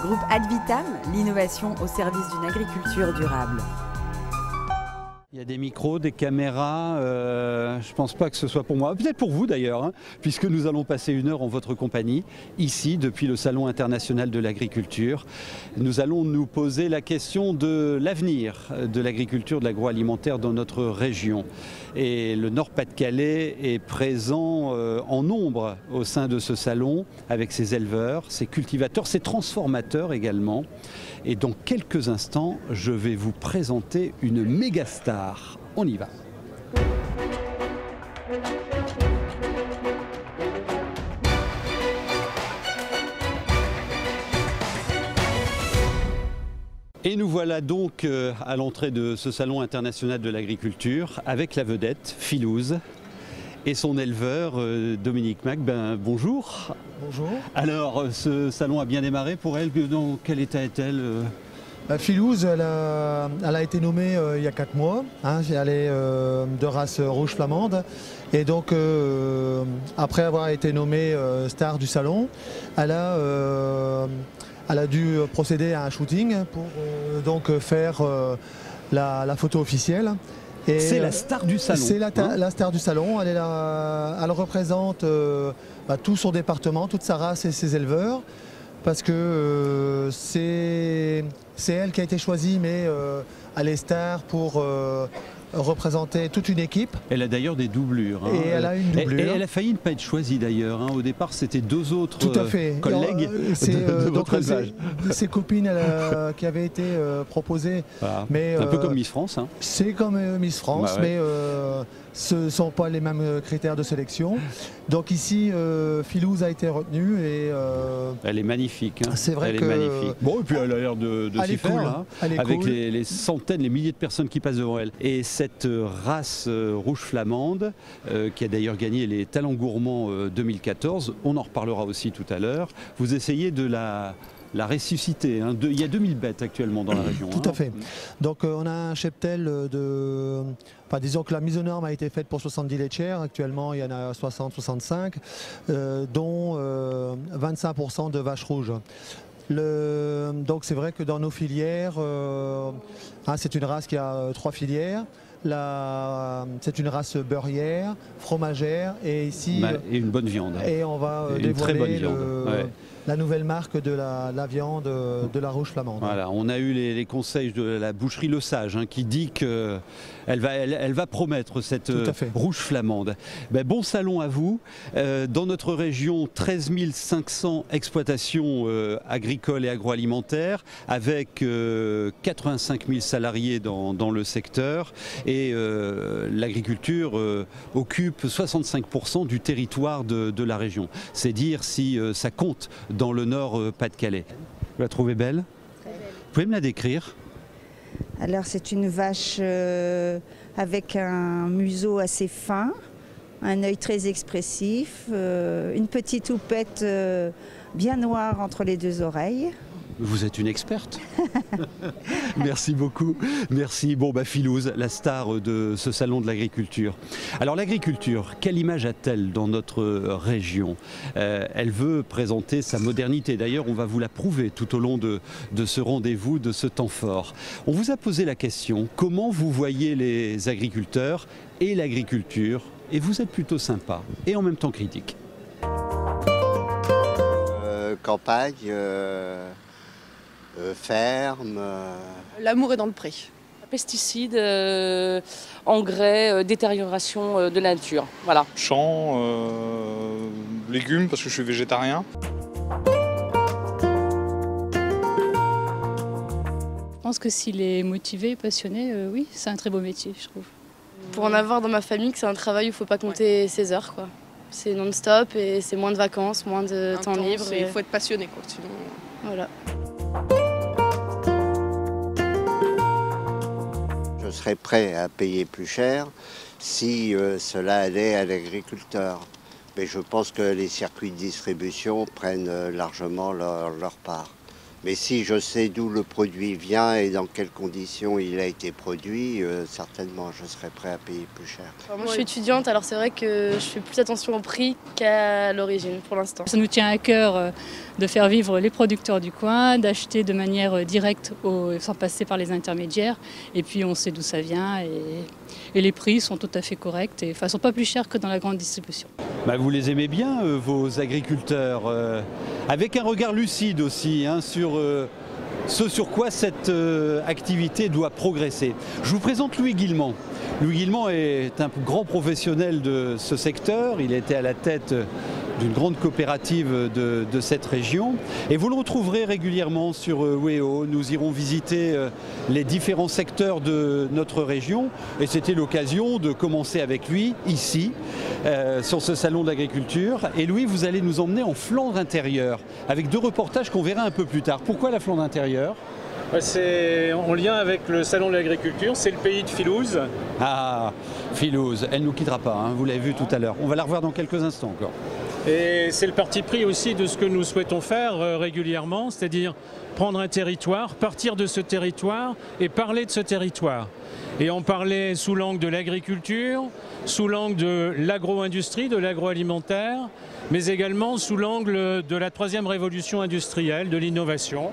Groupe Advitam, l'innovation au service d'une agriculture durable. Il y a des micros, des caméras, je ne pense pas que ce soit pour moi, peut-être pour vous d'ailleurs, hein, puisque nous allons passer 1 heure en votre compagnie, ici, depuis le Salon international de l'agriculture. Nous allons nous poser la question de l'avenir de l'agriculture, de l'agroalimentaire dans notre région. Et le Nord-Pas-de-Calais est présent en nombre au sein de ce salon, avec ses éleveurs, ses cultivateurs, ses transformateurs également. Et dans quelques instants, je vais vous présenter une méga star. On y va. Et nous voilà donc à l'entrée de ce salon international de l'agriculture avec la vedette Philouz et son éleveur Dominique Mac. Bonjour. Bonjour. Alors, ce salon a bien démarré pour elle. Dans quel état est-elle Philouz, elle a été nommée il y a 4 mois. Hein, elle est de race rouge flamande. Et donc, après avoir été nommée star du salon, elle a dû procéder à un shooting pour donc faire la photo officielle. C'est la star du salon. C'est la star du salon. Elle représente tout son département, toute sa race et ses éleveurs. Parce que c'est elle qui a été choisie, mais elle est star pour représenter toute une équipe. Elle a d'ailleurs des doublures. Hein. Et elle a une doublure. Et elle a failli ne pas être choisie d'ailleurs. Hein. Au départ, c'était 2 autres Tout à fait. collègues de votre élevage. Ses copines qui avaient été proposées. Voilà. Mais, un peu comme Miss France. Hein. C'est comme Miss France, mais ce ne sont pas les mêmes critères de sélection. Donc ici, Philouz a été retenue. Et, elle est magnifique. Hein. C'est vrai elle que... est magnifique. Bon, et puis elle a l'air de s'y faire, là, avec cool. les centaines, les milliers de personnes qui passent devant elle. Et cette race rouge flamande, qui a d'ailleurs gagné les Talents Gourmands 2014, on en reparlera aussi tout à l'heure, vous essayez de la ressusciter. Hein. Il y a 2000 bêtes actuellement dans la région. Tout à fait. Donc on a un cheptel de... Enfin, disons que la mise aux normes a été faite pour 70 laitières. Actuellement, il y en a 60-65, dont 25% de vaches rouges. Donc c'est vrai que dans nos filières, c'est une race qui a 3 filières. C'est une race beurrière, fromagère et ici... et une bonne viande. Et on va une très bonne viande. La nouvelle marque de la viande de la rouge flamande. Voilà, on a eu les conseils de la boucherie Le Sage qui dit qu'elle va promettre cette rouge flamande. Bon salon à vous. Dans notre région, 13 500 exploitations agricoles et agroalimentaires avec 85 000 salariés dans le secteur. Et l'agriculture occupe 65% du territoire de la région. C'est dire si ça compte dans le Nord-Pas-de-Calais. Vous la trouvez belle? Très belle. Vous pouvez me la décrire? Alors c'est une vache avec un museau assez fin, un œil très expressif, une petite houppette bien noire entre les 2 oreilles. Vous êtes une experte. Merci beaucoup. Merci. Philouz, la star de ce salon de l'agriculture. Alors l'agriculture, quelle image a-t-elle dans notre région? Elle veut présenter sa modernité. D'ailleurs, on va vous la prouver tout au long de ce rendez-vous, de ce temps fort. On vous a posé la question, comment vous voyez les agriculteurs et l'agriculture? Et vous êtes plutôt sympa et en même temps critique. Campagne... ferme. L'amour est dans le pré. Pesticides, engrais, détérioration de la nature. Voilà. Champs, légumes parce que je suis végétarien. Je pense que s'il est motivé, passionné, oui, c'est un très beau métier, je trouve. Pour en avoir dans ma famille, que c'est un travail où il ne faut pas compter ses heures, quoi. C'est non-stop et c'est moins de vacances, moins de temps libre. Il faut être passionné, quoi, sinon... Voilà. Je serais prêt à payer plus cher si cela allait à l'agriculteur. Mais je pense que les circuits de distribution prennent largement leur part. Mais si je sais d'où le produit vient et dans quelles conditions il a été produit, certainement je serais prêt à payer plus cher. Alors moi je suis étudiante, alors c'est vrai que je fais plus attention au prix qu'à l'origine pour l'instant. Ça nous tient à cœur de faire vivre les producteurs du coin, d'acheter de manière directe sans passer par les intermédiaires. Et puis on sait d'où ça vient et les prix sont tout à fait corrects et sont pas plus chers que dans la grande distribution. Bah, vous les aimez bien, vos agriculteurs, avec un regard lucide aussi sur ce sur quoi cette activité doit progresser. Je vous présente Louis Guillemant. Louis Guillemant est un grand professionnel de ce secteur. Il était à la tête d'une grande coopérative de cette région. Et vous le retrouverez régulièrement sur WEO. Nous irons visiter les différents secteurs de notre région. Et c'était l'occasion de commencer avec lui, ici, sur ce salon de l'agriculture. Et Louis, vous allez nous emmener en Flandre intérieure, avec 2 reportages qu'on verra un peu plus tard. Pourquoi la Flandre intérieure ? C'est en lien avec le salon de l'agriculture, c'est le pays de Philouz. Ah, Philouz, elle ne nous quittera pas, vous l'avez vu tout à l'heure. On va la revoir dans quelques instants encore. Et c'est le parti pris aussi de ce que nous souhaitons faire régulièrement, c'est-à-dire prendre un territoire, partir de ce territoire et parler de ce territoire. Et en parler sous l'angle de l'agriculture, sous l'angle de l'agro-industrie, de l'agroalimentaire, mais également sous l'angle de la 3e révolution industrielle, de l'innovation.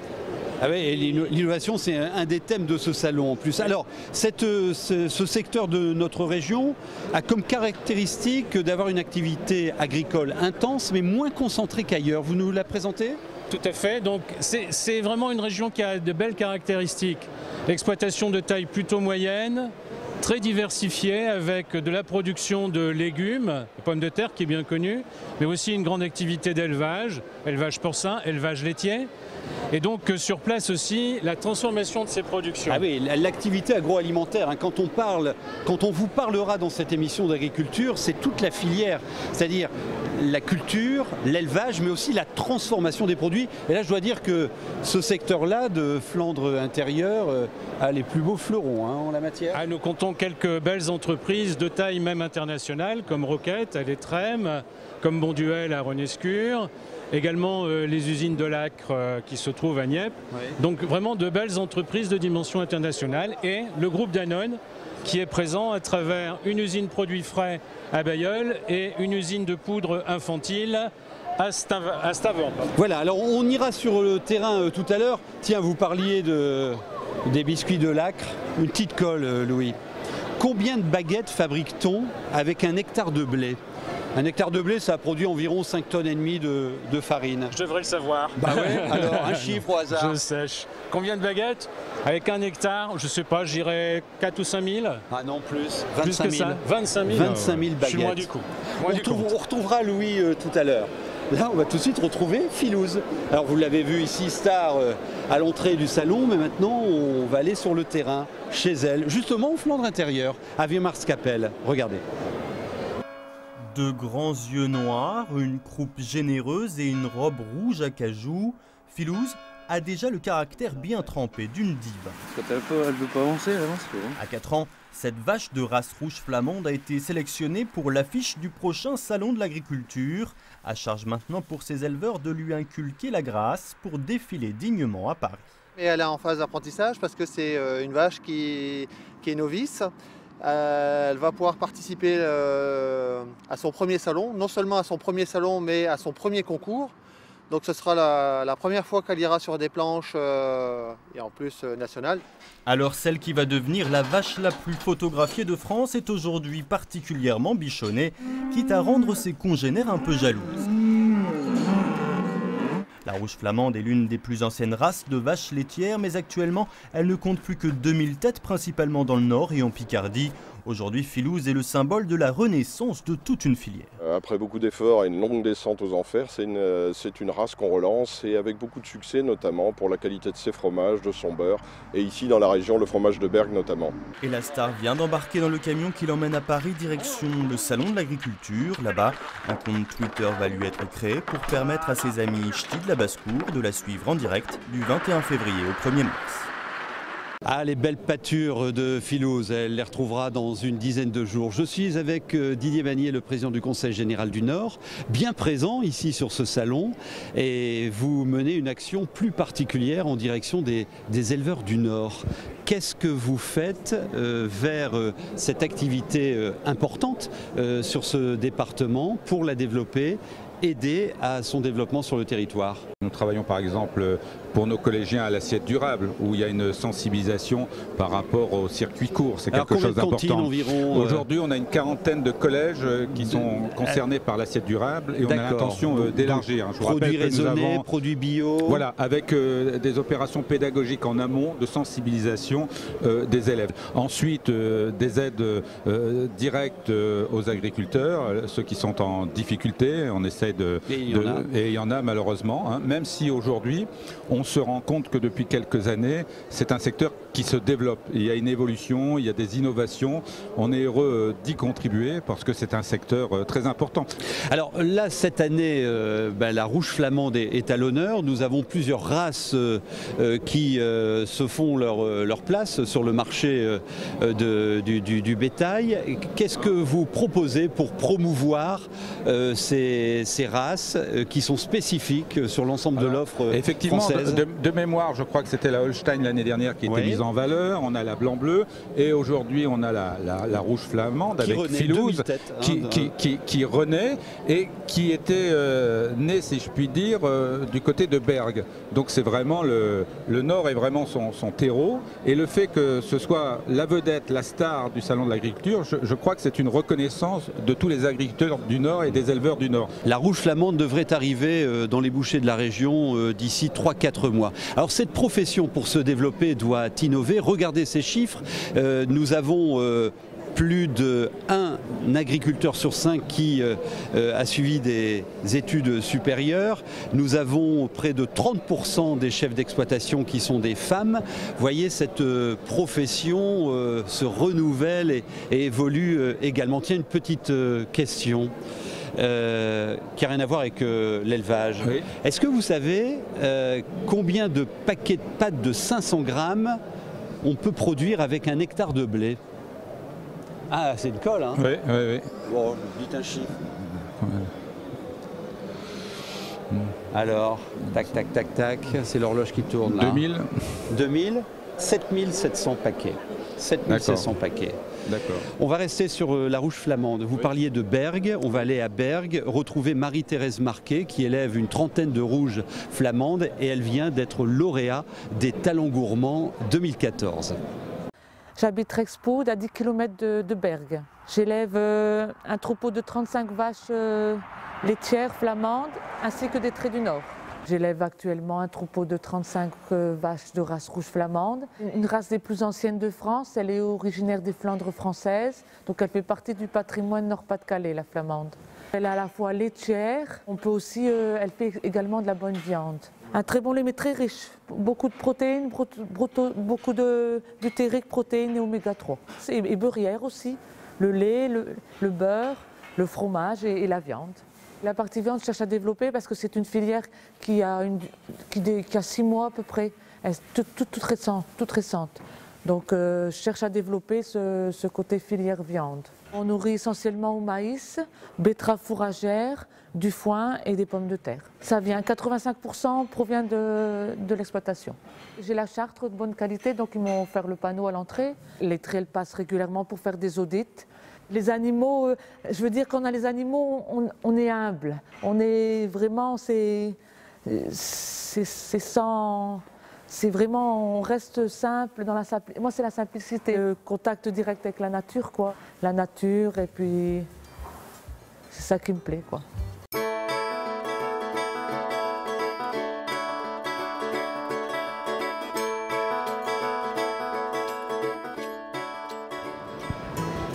Ah oui, et l'innovation, c'est un des thèmes de ce salon en plus. Alors, ce secteur de notre région a comme caractéristique d'avoir une activité agricole intense, mais moins concentrée qu'ailleurs. Vous nous la présentez ? Tout à fait. Donc, c'est vraiment une région qui a de belles caractéristiques. L'exploitation de taille plutôt moyenne, très diversifiée, avec de la production de légumes, de pommes de terre qui est bien connue, mais aussi une grande activité d'élevage, élevage porcin, élevage laitier. Et donc sur place aussi, la transformation de ces productions. Ah oui, l'activité agroalimentaire, quand on vous parlera dans cette émission d'agriculture, c'est toute la filière, c'est-à-dire la culture, l'élevage, mais aussi la transformation des produits. Et là, je dois dire que ce secteur-là de Flandre intérieure a les plus beaux fleurons en la matière. Nous comptons quelques belles entreprises de taille même internationale, comme Roquette à l'Étrême, comme Bonduel à Renescure. Également les usines de l'Acre qui se trouvent à Nieppe. Oui. Donc vraiment de belles entreprises de dimension internationale. Et le groupe Danone qui est présent à travers une usine produits frais à Bailleul et une usine de poudre infantile à Stavern. Voilà, alors on ira sur le terrain tout à l'heure. Tiens, vous parliez des biscuits de l'Acre. Une petite colle, Louis. Combien de baguettes fabrique-t-on avec 1 hectare de blé ? 1 hectare de blé, ça produit environ 5,5 tonnes de farine. Je devrais le savoir. Bah ouais, alors un chiffre au hasard. Je sèche. Combien de baguettes ? Avec 1 hectare, je sais pas, j'irais 4 ou 5 000. Ah non, plus. 25 000. Plus que ça. 25 000. 25 000 baguettes. Je suis moins du coup. On retrouvera Louis tout à l'heure. Là, on va tout de suite retrouver Philouz. Alors, vous l'avez vu ici, star à l'entrée du salon, mais maintenant, on va aller sur le terrain, chez elle, justement en Flandre intérieure, à Weermarschappel. Regardez. De grands yeux noirs, une croupe généreuse et une robe rouge à cajou, Philouz a déjà le caractère bien trempé d'une diva. Quand elle veut pas avancer, elle avance pas. À 4 ans, cette vache de race rouge flamande a été sélectionnée pour l'affiche du prochain salon de l'agriculture. À charge maintenant pour ses éleveurs de lui inculquer la grâce pour défiler dignement à Paris. Et elle est en phase d'apprentissage parce que c'est une vache qui est novice. Elle va pouvoir participer à son premier salon, non seulement à son premier salon, mais à son premier concours. Donc ce sera la première fois qu'elle ira sur des planches et en plus nationales. Alors celle qui va devenir la vache la plus photographiée de France est aujourd'hui particulièrement bichonnée, quitte à rendre ses congénères un peu jalouses. La rouge flamande est l'une des plus anciennes races de vaches laitières, mais actuellement, elle ne compte plus que 2000 têtes, principalement dans le Nord et en Picardie. Aujourd'hui, Philouz est le symbole de la renaissance de toute une filière. Après beaucoup d'efforts et une longue descente aux enfers, c'est une race qu'on relance et avec beaucoup de succès, notamment pour la qualité de ses fromages, de son beurre, et ici dans la région, le fromage de Berg notamment. Et la star vient d'embarquer dans le camion qui l'emmène à Paris, direction le salon de l'agriculture. Là-bas, un compte Twitter va lui être créé pour permettre à ses amis ch'tis de la basse-cour de la suivre en direct du 21 février au 1er mars. Ah, les belles pâtures de Philouse, elle les retrouvera dans une dizaine de jours. Je suis avec Didier Bagnier, le président du Conseil général du Nord, bien présent ici sur ce salon, et vous menez une action plus particulière en direction des éleveurs du Nord. Qu'est-ce que vous faites vers cette activité importante sur ce département pour la développer, aider à son développement sur le territoire? Nous travaillons par exemple pour nos collégiens à l'assiette durable, où il y a une sensibilisation par rapport au circuit court. C'est quelque chose d'important. Aujourd'hui, on a une quarantaine de collèges qui sont concernés par l'assiette durable et on a l'intention d'élargir. Produits raisonnés, produits bio. Voilà, avec des opérations pédagogiques en amont de sensibilisation des élèves. Ensuite, des aides directes aux agriculteurs, ceux qui sont en difficulté. On essaie et il y en a malheureusement, hein, même si aujourd'hui on se rend compte que depuis quelques années c'est un secteur qui se développe. Il y a une évolution, il y a des innovations. On est heureux d'y contribuer parce que c'est un secteur très important. Alors là, cette année, la rouge flamande est à l'honneur. Nous avons plusieurs races qui se font leur place sur le marché du bétail. Qu'est-ce que vous proposez pour promouvoir ces races qui sont spécifiques sur l'ensemble de l'offre française? Effectivement, de mémoire, je crois que c'était la Holstein l'année dernière qui était mise en valeur. On a la blanc-bleu et aujourd'hui on a la rouge flamande avec Philouse qui renaît et qui était née, si je puis dire, du côté de Bergues. Donc c'est vraiment le Nord est vraiment son terreau, et le fait que ce soit la vedette, la star du salon de l'agriculture, je crois que c'est une reconnaissance de tous les agriculteurs du Nord et des éleveurs du Nord. La rouge flamande devrait arriver dans les bouchées de la région d'ici 3-4 mois. Alors cette profession, pour se développer, doit innover. Regardez ces chiffres. Nous avons plus d'1 agriculteur sur 5 qui a suivi des études supérieures. Nous avons près de 30% des chefs d'exploitation qui sont des femmes. Vous voyez, cette profession se renouvelle et évolue également. Tiens, une petite question. Qui n'a rien à voir avec l'élevage. Oui. Est-ce que vous savez combien de paquets de pâtes de 500 grammes on peut produire avec 1 hectare de blé? Ah, c'est une colle, hein? Oui, oui, oui. Bon, dites un chiffre. Alors, tac, tac, tac, tac, c'est l'horloge qui tourne là. 2000. 2000, 7700 paquets. 7700 paquets. D'accord. On va rester sur la rouge flamande. Vous parliez de Bergues, on va aller à Bergues, retrouver Marie-Thérèse Marquet qui élève une trentaine de rouges flamandes et elle vient d'être lauréat des Talents Gourmands 2014. J'habite Rexpoud, à 10 km de Bergues. J'élève un troupeau de 35 vaches laitières flamandes ainsi que des traits du Nord. J'élève actuellement un troupeau de 35 vaches de race rouge flamande, une race des plus anciennes de France. Elle est originaire des Flandres françaises, donc elle fait partie du patrimoine Nord-Pas-de-Calais, la flamande. Elle est à la fois laitière, elle fait également de la bonne viande. Un très bon lait mais très riche, beaucoup de protéines, beaucoup de butériques, protéines et oméga 3. Et beurrière aussi, le lait, le beurre, le fromage et la viande. La partie viande, je cherche à développer parce que c'est une filière qui a 6 mois à peu près, toute récente. Donc je cherche à développer ce côté filière viande. On nourrit essentiellement au maïs, betteraves fourragères, du foin et des pommes de terre. Ça vient, 85% provient de l'exploitation. J'ai la chartre de bonne qualité, donc ils m'ont offert le panneau à l'entrée. Les trails passent régulièrement pour faire des audits. Les animaux, je veux dire, quand on a les animaux, on est humble. On est vraiment, c'est vraiment, on reste simple dans la simplicité. Moi, c'est la simplicité, le contact direct avec la nature, quoi. La nature, et puis c'est ça qui me plaît, quoi.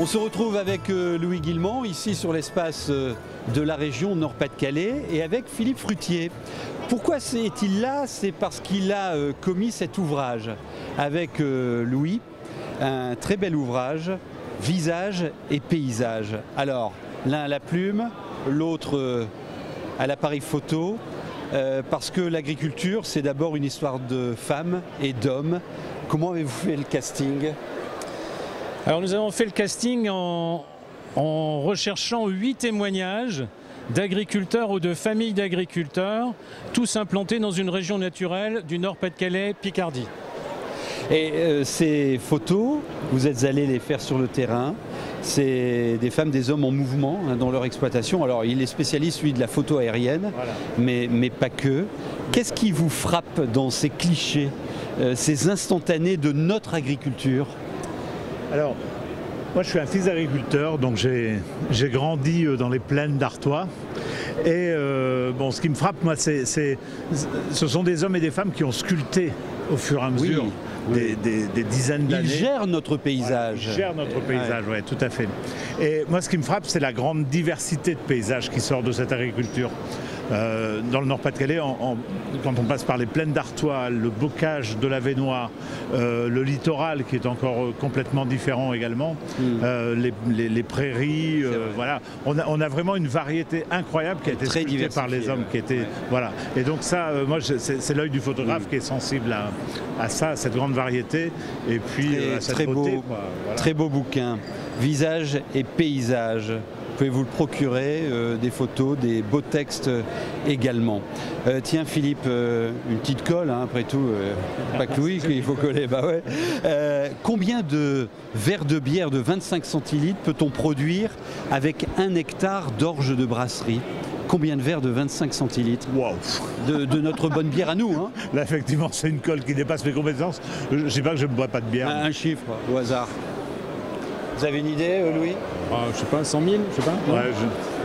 On se retrouve avec Louis Guillemont, ici sur l'espace de la région Nord-Pas-de-Calais, et avec Philippe Frutier. Pourquoi est-il là? C'est parce qu'il a commis cet ouvrage avec Louis, un très bel ouvrage, Visage et paysage. Alors, l'un à la plume, l'autre à l'appareil photo, parce que l'agriculture, c'est d'abord une histoire de femmes et d'hommes Comment avez-vous fait le casting? Alors nous avons fait le casting en recherchant 8 témoignages d'agriculteurs ou de familles d'agriculteurs, tous implantés dans une région naturelle du Nord-Pas-de-Calais, Picardie. Et ces photos, vous êtes allés les faire sur le terrain. C'est des femmes, des hommes en mouvement dans leur exploitation. Alors il est spécialiste, lui, de la photo aérienne, voilà. mais pas que. Qu'est-ce qui vous frappe dans ces clichés, ces instantanés de notre agriculture? Alors, moi je suis un fils d'agriculteur, donc j'ai grandi dans les plaines d'Artois. Et bon, ce qui me frappe, moi, ce sont des hommes et des femmes qui ont sculpté au fur et à mesure des dizaines d'années. Ils gèrent notre paysage. Ils gèrent notre paysage, oui, tout à fait. Et moi, ce qui me frappe, c'est la grande diversité de paysages qui sort de cette agriculture. Dans le Nord-Pas-de-Calais, quand on passe par les plaines d'Artois, le bocage de l'Avesnois, le littoral qui est encore complètement différent également, les prairies, voilà. On a vraiment une variété incroyable qui a été sculptée par les hommes. Voilà. Et donc ça, moi, c'est l'œil du photographe qui est sensible à ça, à cette grande variété, et puis à cette beauté. Voilà. Très beau bouquin, Visage et paysage. Pouvez-vous le procurer, des photos, des beaux textes également. Tiens Philippe, une petite colle, hein, après tout, pas que Louis qu'il faut coller, bah ouais. Combien de verres de bière de 25 centilitres peut-on produire avec 1 hectare d'orge de brasserie? Combien de verres de 25 centilitres de notre bonne bière à nous, hein? Là effectivement c'est une colle qui dépasse mes compétences. Je ne sais pas que je ne bois pas de bière. Un chiffre au hasard. Vous avez une idée, Louis? Je sais pas, 100 000, je sais pas. Non,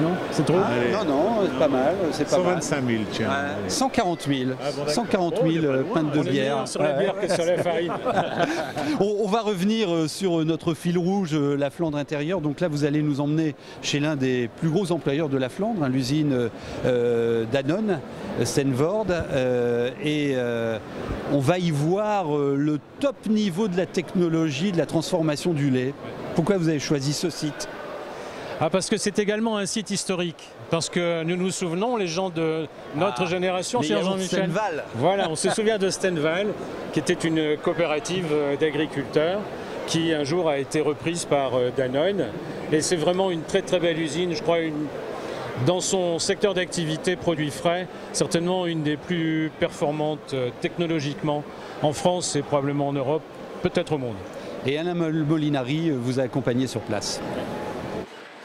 non, c'est trop. Non, c'est pas mal. 125 000, tiens. 140 000. 140 000 pintes de bière. Sur la bière que sur la farine. On va revenir sur notre fil rouge, la Flandre intérieure. Donc là, vous allez nous emmener chez l'un des plus gros employeurs de la Flandre, l'usine Danone, Steenvoorde. Et on va y voir le top niveau de la technologie, de la transformation du lait. Pourquoi vous avez choisi ce site? Parce que c'est également un site historique. Parce que nous nous souvenons, les gens de notre génération, cher Jean-Michel. Voilà, on se souvient de Steenvoorde, qui était une coopérative d'agriculteurs qui un jour a été reprise par Danone. Et c'est vraiment une très très belle usine, je crois, dans son secteur d'activité produits frais, certainement une des plus performantes technologiquement en France et probablement en Europe, peut-être au monde. Et Alain Molinari vous a accompagné sur place.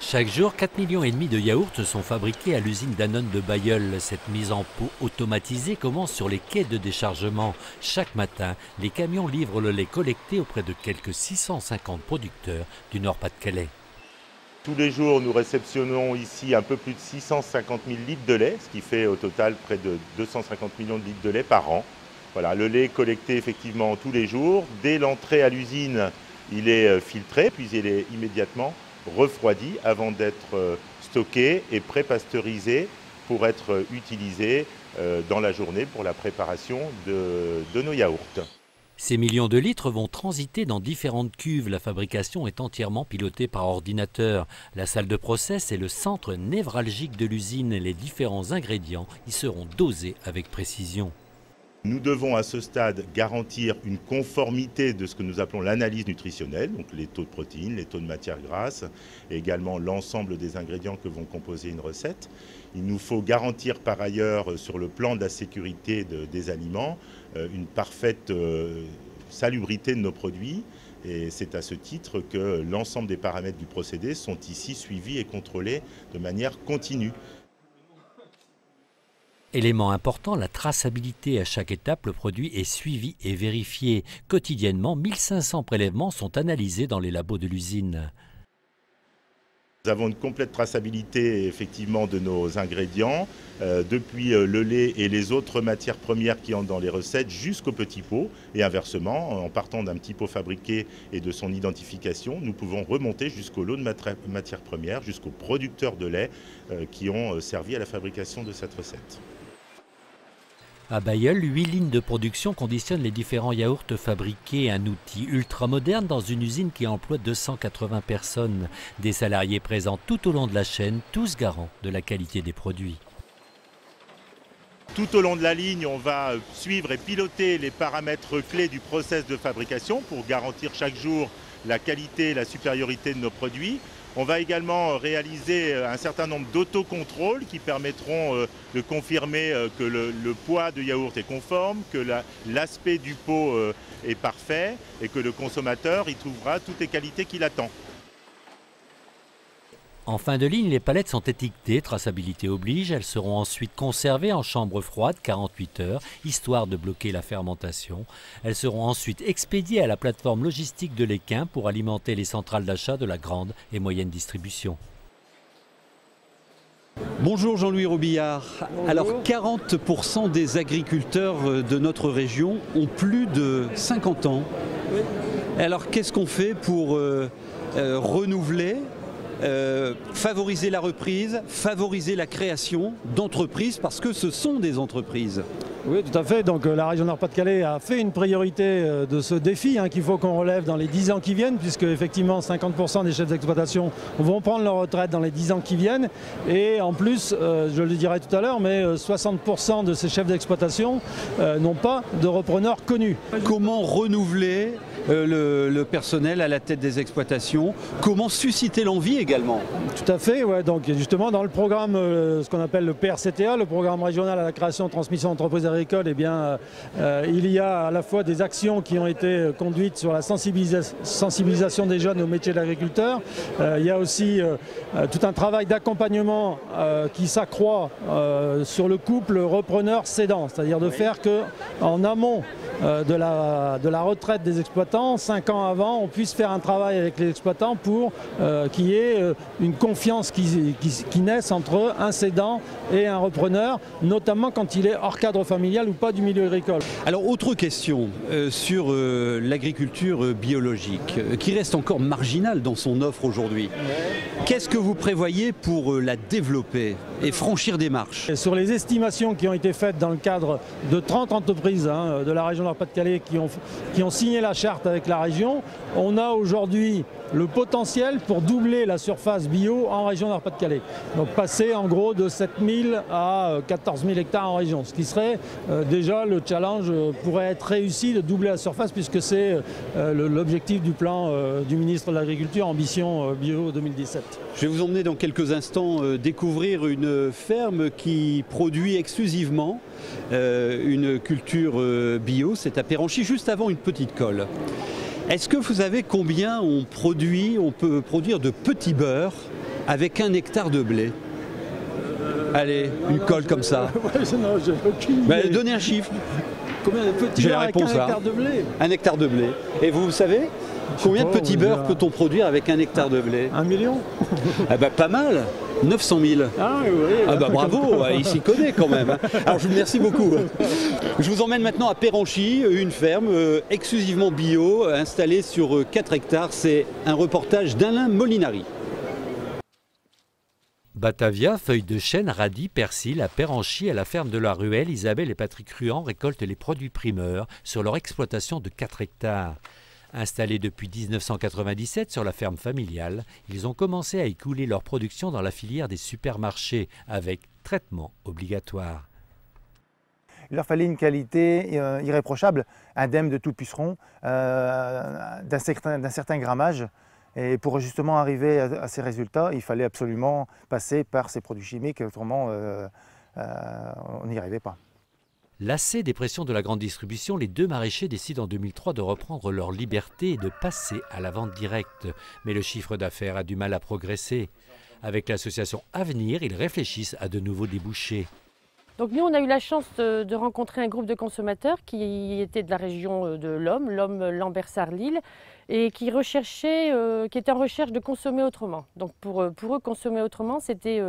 Chaque jour, 4,5 millions de yaourts sont fabriqués à l'usine Danone de Bailleul. Cette mise en pot automatisée commence sur les quais de déchargement. Chaque matin, les camions livrent le lait collecté auprès de quelques 650 producteurs du Nord-Pas-de-Calais. Tous les jours, nous réceptionnons ici un peu plus de 650 000 litres de lait, ce qui fait au total près de 250 millions de litres de lait par an. Voilà, le lait est collecté effectivement tous les jours. Dès l'entrée à l'usine, il est filtré, puis il est immédiatement refroidi avant d'être stocké et pré-pasteurisé pour être utilisé dans la journée pour la préparation de nos yaourts. Ces millions de litres vont transiter dans différentes cuves. La fabrication est entièrement pilotée par ordinateur. La salle de process est le centre névralgique de l'usine. Les différents ingrédients y seront dosés avec précision. Nous devons à ce stade garantir une conformité de ce que nous appelons l'analyse nutritionnelle, donc les taux de protéines, les taux de matières grasses, et également l'ensemble des ingrédients que vont composer une recette. Il nous faut garantir par ailleurs sur le plan de la sécurité des aliments une parfaite salubrité de nos produits. Et c'est à ce titre que l'ensemble des paramètres du procédé sont ici suivis et contrôlés de manière continue. Élément important, la traçabilité. À chaque étape, le produit est suivi et vérifié. Quotidiennement, 1500 prélèvements sont analysés dans les labos de l'usine. Nous avons une complète traçabilité effectivement de nos ingrédients, depuis le lait et les autres matières premières qui entrent dans les recettes jusqu'au petit pot. Et inversement, en partant d'un petit pot fabriqué et de son identification, nous pouvons remonter jusqu'au lot de matières premières, jusqu'aux producteurs de lait qui ont servi à la fabrication de cette recette. À Bailleul, 8 lignes de production conditionnent les différents yaourts fabriqués. Un outil ultramoderne dans une usine qui emploie 280 personnes. Des salariés présents tout au long de la chaîne, tous garants de la qualité des produits. Tout au long de la ligne, on va suivre et piloter les paramètres clés du process de fabrication pour garantir chaque jour la qualité et la supériorité de nos produits. On va également réaliser un certain nombre d'autocontrôles qui permettront de confirmer que le poids de yaourt est conforme, que l'aspect du pot est parfait et que le consommateur y trouvera toutes les qualités qu'il attend. En fin de ligne, les palettes sont étiquetées, traçabilité oblige. Elles seront ensuite conservées en chambre froide 48 heures, histoire de bloquer la fermentation. Elles seront ensuite expédiées à la plateforme logistique de l'Équin pour alimenter les centrales d'achat de la grande et moyenne distribution. Bonjour Jean-Louis Robillard. Bonjour. Alors 40% des agriculteurs de notre région ont plus de 50 ans. Oui. Alors qu'est-ce qu'on fait pour renouveler, favoriser la reprise, favoriser la création d'entreprises, parce que ce sont des entreprises? Oui, tout à fait. Donc la région Nord-Pas-de-Calais a fait une priorité de ce défi qu'il faut qu'on relève dans les 10 ans qui viennent, puisque effectivement 50% des chefs d'exploitation vont prendre leur retraite dans les 10 ans qui viennent. Et en plus, je le dirai tout à l'heure, mais 60% de ces chefs d'exploitation n'ont pas de repreneurs connus. Comment renouveler le personnel à la tête des exploitations? Comment susciter l'envie également? Tout à fait, ouais. Donc justement dans le programme, ce qu'on appelle le PRCTA, le programme régional à la création et transmission d'entreprises agricoles, eh bien, il y a à la fois des actions qui ont été conduites sur la sensibilisation des jeunes au métier de l'agriculteur. Il y a aussi tout un travail d'accompagnement qui s'accroît sur le couple repreneur-cédant, c'est-à-dire de faire qu'en amont de la retraite des exploitants, 5 ans avant, on puisse faire un travail avec les exploitants pour qu'il y ait une confiance qui naisse entre un cédant et un repreneur, notamment quand il est hors cadre familial ou pas du milieu agricole. Alors autre question sur l'agriculture biologique, qui reste encore marginale dans son offre aujourd'hui. Qu'est-ce que vous prévoyez pour la développer et franchir des marches? Et sur les estimations qui ont été faites dans le cadre de 30 entreprises de la région Nord-Pas-de-Calais qui ont signé la charte avec la région, on a aujourd'hui le potentiel pour doubler la surface bio en région Nord-Pas-de-Calais. Donc passer en gros de 7 000 à 14 000 hectares en région, ce qui serait déjà le challenge pourrait être réussi de doubler la surface, puisque c'est l'objectif du plan du ministre de l'Agriculture, Ambition Bio 2017. Je vais vous emmener dans quelques instants découvrir une ferme qui produit exclusivement une culture bio, c'est à Péranchy, juste avant une petite colle. Est-ce que vous savez combien on peut produire de petits beurres avec 1 hectare de blé? Allez, une colle comme ça. Non, j'ai aucune idée. Donnez un chiffre. Combien de petits beurres avec 1 hectare de blé? 1 hectare de blé. Et vous savez combien de petits beurres peut-on produire avec 1 hectare de blé? 1 million. Ah bah pas mal, 900 000. Ah oui, ah bah bravo, il s'y connaît quand même. Alors je vous remercie beaucoup. Je vous emmène maintenant à Péranchy, une ferme exclusivement bio, installée sur 4 hectares. C'est un reportage d'Alain Molinari. Batavia, feuilles de chêne, radis, persil, à Péranchy, à la ferme de la Ruelle, Isabelle et Patrick Ruan récoltent les produits primeurs sur leur exploitation de 4 hectares. Installés depuis 1997 sur la ferme familiale, ils ont commencé à écouler leur production dans la filière des supermarchés avec traitement obligatoire. Il leur fallait une qualité irréprochable, indemne de tout puceron, d'un certain grammage. Et pour justement arriver à ces résultats, il fallait absolument passer par ces produits chimiques, autrement on n'y arrivait pas. Lassés des pressions de la grande distribution, les 2 maraîchers décident en 2003 de reprendre leur liberté et de passer à la vente directe. Mais le chiffre d'affaires a du mal à progresser. Avec l'association Avenir, ils réfléchissent à de nouveaux débouchés. Donc nous, on a eu la chance de rencontrer un groupe de consommateurs qui était de la région de l'Homme Lambert-Sarre-Lille, et qui étaient en recherche de consommer autrement. Donc pour eux, consommer autrement, c'était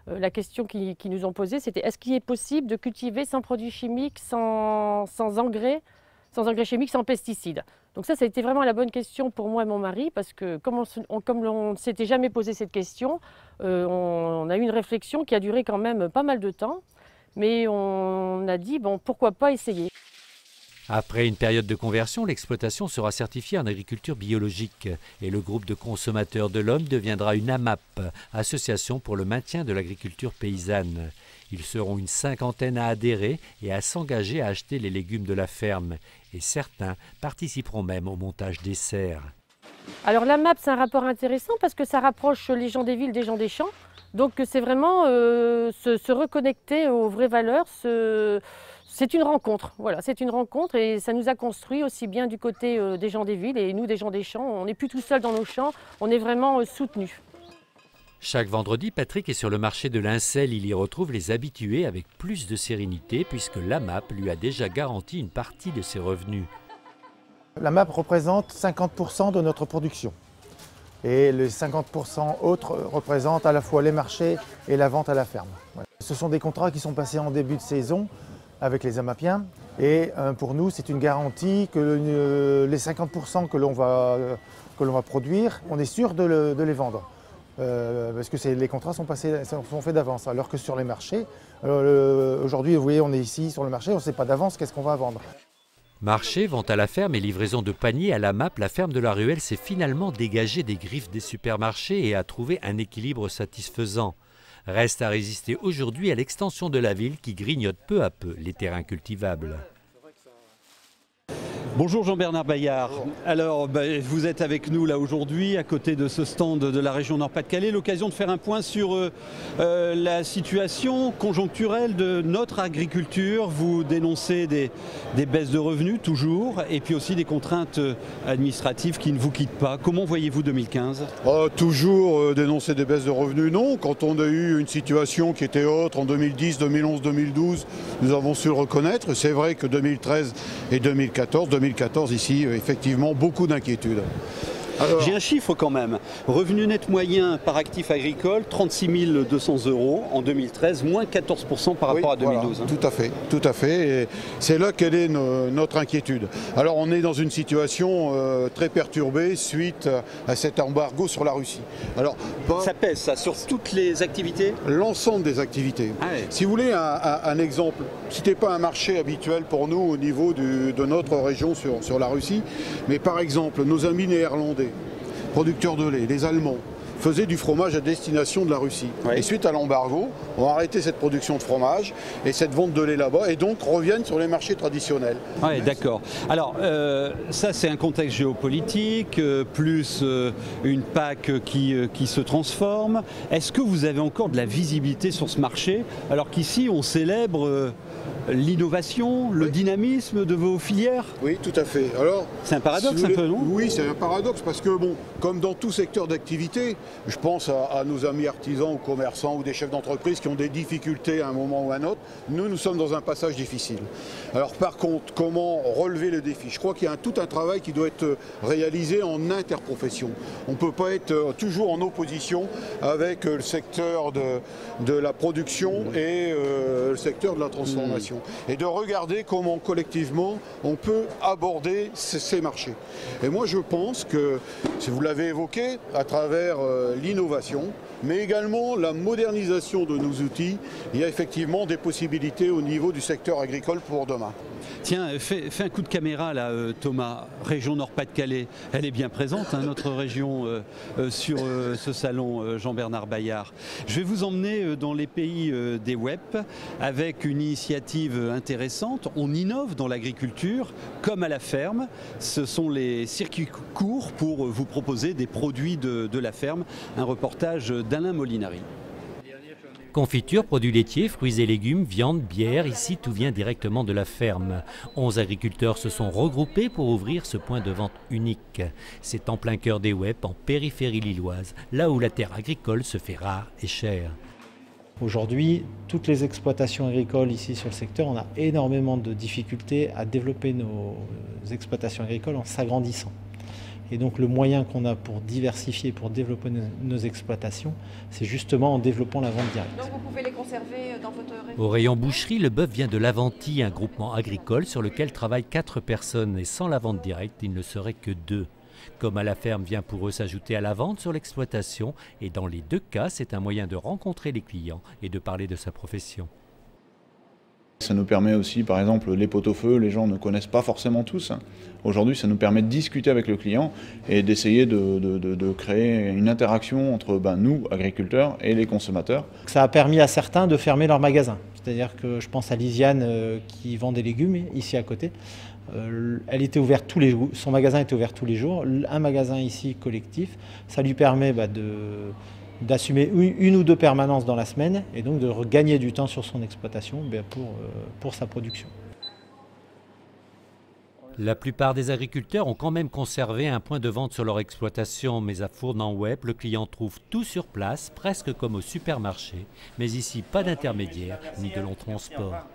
la question qu'ils nous ont posée, c'était est-ce qu'il est possible de cultiver sans produits chimiques, sans engrais chimiques, sans pesticides? Donc ça a été vraiment la bonne question pour moi et mon mari, parce que comme on ne s'était jamais posé cette question, on a eu une réflexion qui a duré quand même pas mal de temps. Mais on a dit, bon, pourquoi pas essayer. Après une période de conversion, l'exploitation sera certifiée en agriculture biologique et le groupe de consommateurs de l'Homme deviendra une AMAP, Association pour le maintien de l'agriculture paysanne. Ils seront une cinquantaine à adhérer et à s'engager à acheter les légumes de la ferme. Et certains participeront même au montage des serres. Alors la MAP, c'est un rapport intéressant parce que ça rapproche les gens des villes des gens des champs. Donc c'est vraiment se reconnecter aux vraies valeurs. C'est une rencontre, voilà, c'est une rencontre et ça nous a construit aussi bien du côté des gens des villes et nous des gens des champs. On n'est plus tout seul dans nos champs, on est vraiment soutenus. Chaque vendredi, Patrick est sur le marché de Lincel. Il y retrouve les habitués avec plus de sérénité puisque la MAP lui a déjà garanti une partie de ses revenus. La MAP représente 50% de notre production. Et les 50% autres représentent à la fois les marchés et la vente à la ferme. Voilà. Ce sont des contrats qui sont passés en début de saison avec les AMAPiens. Et pour nous, c'est une garantie que les 50% que l'on va produire, on est sûr de les vendre. Parce que les contrats sont faits d'avance. Alors que sur les marchés, aujourd'hui, vous voyez, on est ici sur le marché, on ne sait pas d'avance qu'est-ce qu'on va vendre. Marché, vente à la ferme et livraison de paniers à la MAP, la ferme de la Ruelle s'est finalement dégagée des griffes des supermarchés et a trouvé un équilibre satisfaisant. Reste à résister aujourd'hui à l'extension de la ville qui grignote peu à peu les terrains cultivables. Bonjour Jean-Bernard Bayard. Alors vous êtes avec nous là aujourd'hui à côté de ce stand de la région Nord-Pas-de-Calais. L'occasion de faire un point sur la situation conjoncturelle de notre agriculture. Vous dénoncez des baisses de revenus toujours et puis aussi des contraintes administratives qui ne vous quittent pas. Comment voyez-vous 2015 ? Toujours dénoncer des baisses de revenus, non. Quand on a eu une situation qui était autre en 2010, 2011, 2012, nous avons su le reconnaître. C'est vrai que 2013 et 2014 ici, effectivement, beaucoup d'inquiétudes. J'ai un chiffre quand même. Revenu net moyen par actif agricole, 36 200 € en 2013, moins 14% par rapport à 2012. Voilà, tout à fait. Et c'est là quelle est notre inquiétude. Alors on est dans une situation très perturbée suite à cet embargo sur la Russie. Alors, ça pèse ça sur toutes les activités ? L'ensemble des activités. Ah ouais. Si vous voulez un exemple, ce n'était pas un marché habituel pour nous au niveau de notre région sur la Russie, mais par exemple nos amis néerlandais, producteurs de lait, les Allemands, faisaient du fromage à destination de la Russie. Oui. Et suite à l'embargo, ont arrêté cette production de fromage et cette vente de lait là-bas et donc reviennent sur les marchés traditionnels. Oui, d'accord. Alors, ça c'est un contexte géopolitique, plus une PAC qui se transforme. Est-ce que vous avez encore de la visibilité sur ce marché alors qu'ici on célèbre l'innovation, le dynamisme de vos filières ? Oui, tout à fait. Alors, c'est un paradoxe un peu, non ? Oui, c'est un paradoxe parce que, bon, comme dans tout secteur d'activité, je pense à nos amis artisans ou commerçants ou des chefs d'entreprise qui ont des difficultés à un moment ou à un autre. Nous sommes dans un passage difficile. Alors, par contre, comment relever le défi ? Je crois qu'il y a tout un travail qui doit être réalisé en interprofession. On ne peut pas être toujours en opposition avec le secteur de la production et le secteur de la transformation. Et de regarder comment collectivement on peut aborder ces marchés. Et moi je pense que, si vous l'avez évoqué, à travers l'innovation, mais également la modernisation de nos outils, il y a effectivement des possibilités au niveau du secteur agricole pour demain. Tiens, fais un coup de caméra là, Thomas, région Nord-Pas-de-Calais. Elle est bien présente, hein, notre région, sur ce salon Jean-Bernard Bayard. Je vais vous emmener dans les pays des WEP avec une initiative intéressante. On innove dans l'agriculture comme à la ferme. Ce sont les circuits courts pour vous proposer des produits de la ferme. Un reportage d'Alain Molinari. Confiture, produits laitiers, fruits et légumes, viande, bière, ici tout vient directement de la ferme. 11 agriculteurs se sont regroupés pour ouvrir ce point de vente unique. C'est en plein cœur des WEP, en périphérie lilloise, là où la terre agricole se fait rare et chère. Aujourd'hui, toutes les exploitations agricoles ici sur le secteur, on a énormément de difficultés à développer nos exploitations agricoles en s'agrandissant. Et donc le moyen qu'on a pour diversifier, pour développer nos exploitations, c'est justement en développant la vente directe. Donc vous pouvez les conserver dans votre région ? Au rayon boucherie, le bœuf vient de l'Aventie, un groupement agricole sur lequel travaillent 4 personnes. Et sans la vente directe, il ne serait que 2. Comme à la ferme vient pour eux s'ajouter à la vente sur l'exploitation. Et dans les 2 cas, c'est un moyen de rencontrer les clients et de parler de sa profession. Ça nous permet aussi, par exemple, les pot-au-feu, les gens ne connaissent pas forcément tous. Aujourd'hui, ça nous permet de discuter avec le client et d'essayer de créer une interaction entre nous, agriculteurs, et les consommateurs. Ça a permis à certains de fermer leur magasin. C'est-à-dire que je pense à Lisiane qui vend des légumes ici à côté. Elle était ouverte tous les jours, son magasin était ouvert tous les jours. Un magasin ici collectif, ça lui permet d'assumer une ou deux permanences dans la semaine et donc de regagner du temps sur son exploitation pour sa production. La plupart des agriculteurs ont quand même conservé un point de vente sur leur exploitation, mais à Fournan-Wep, le client trouve tout sur place, presque comme au supermarché. Mais ici, pas d'intermédiaire ni de long transport.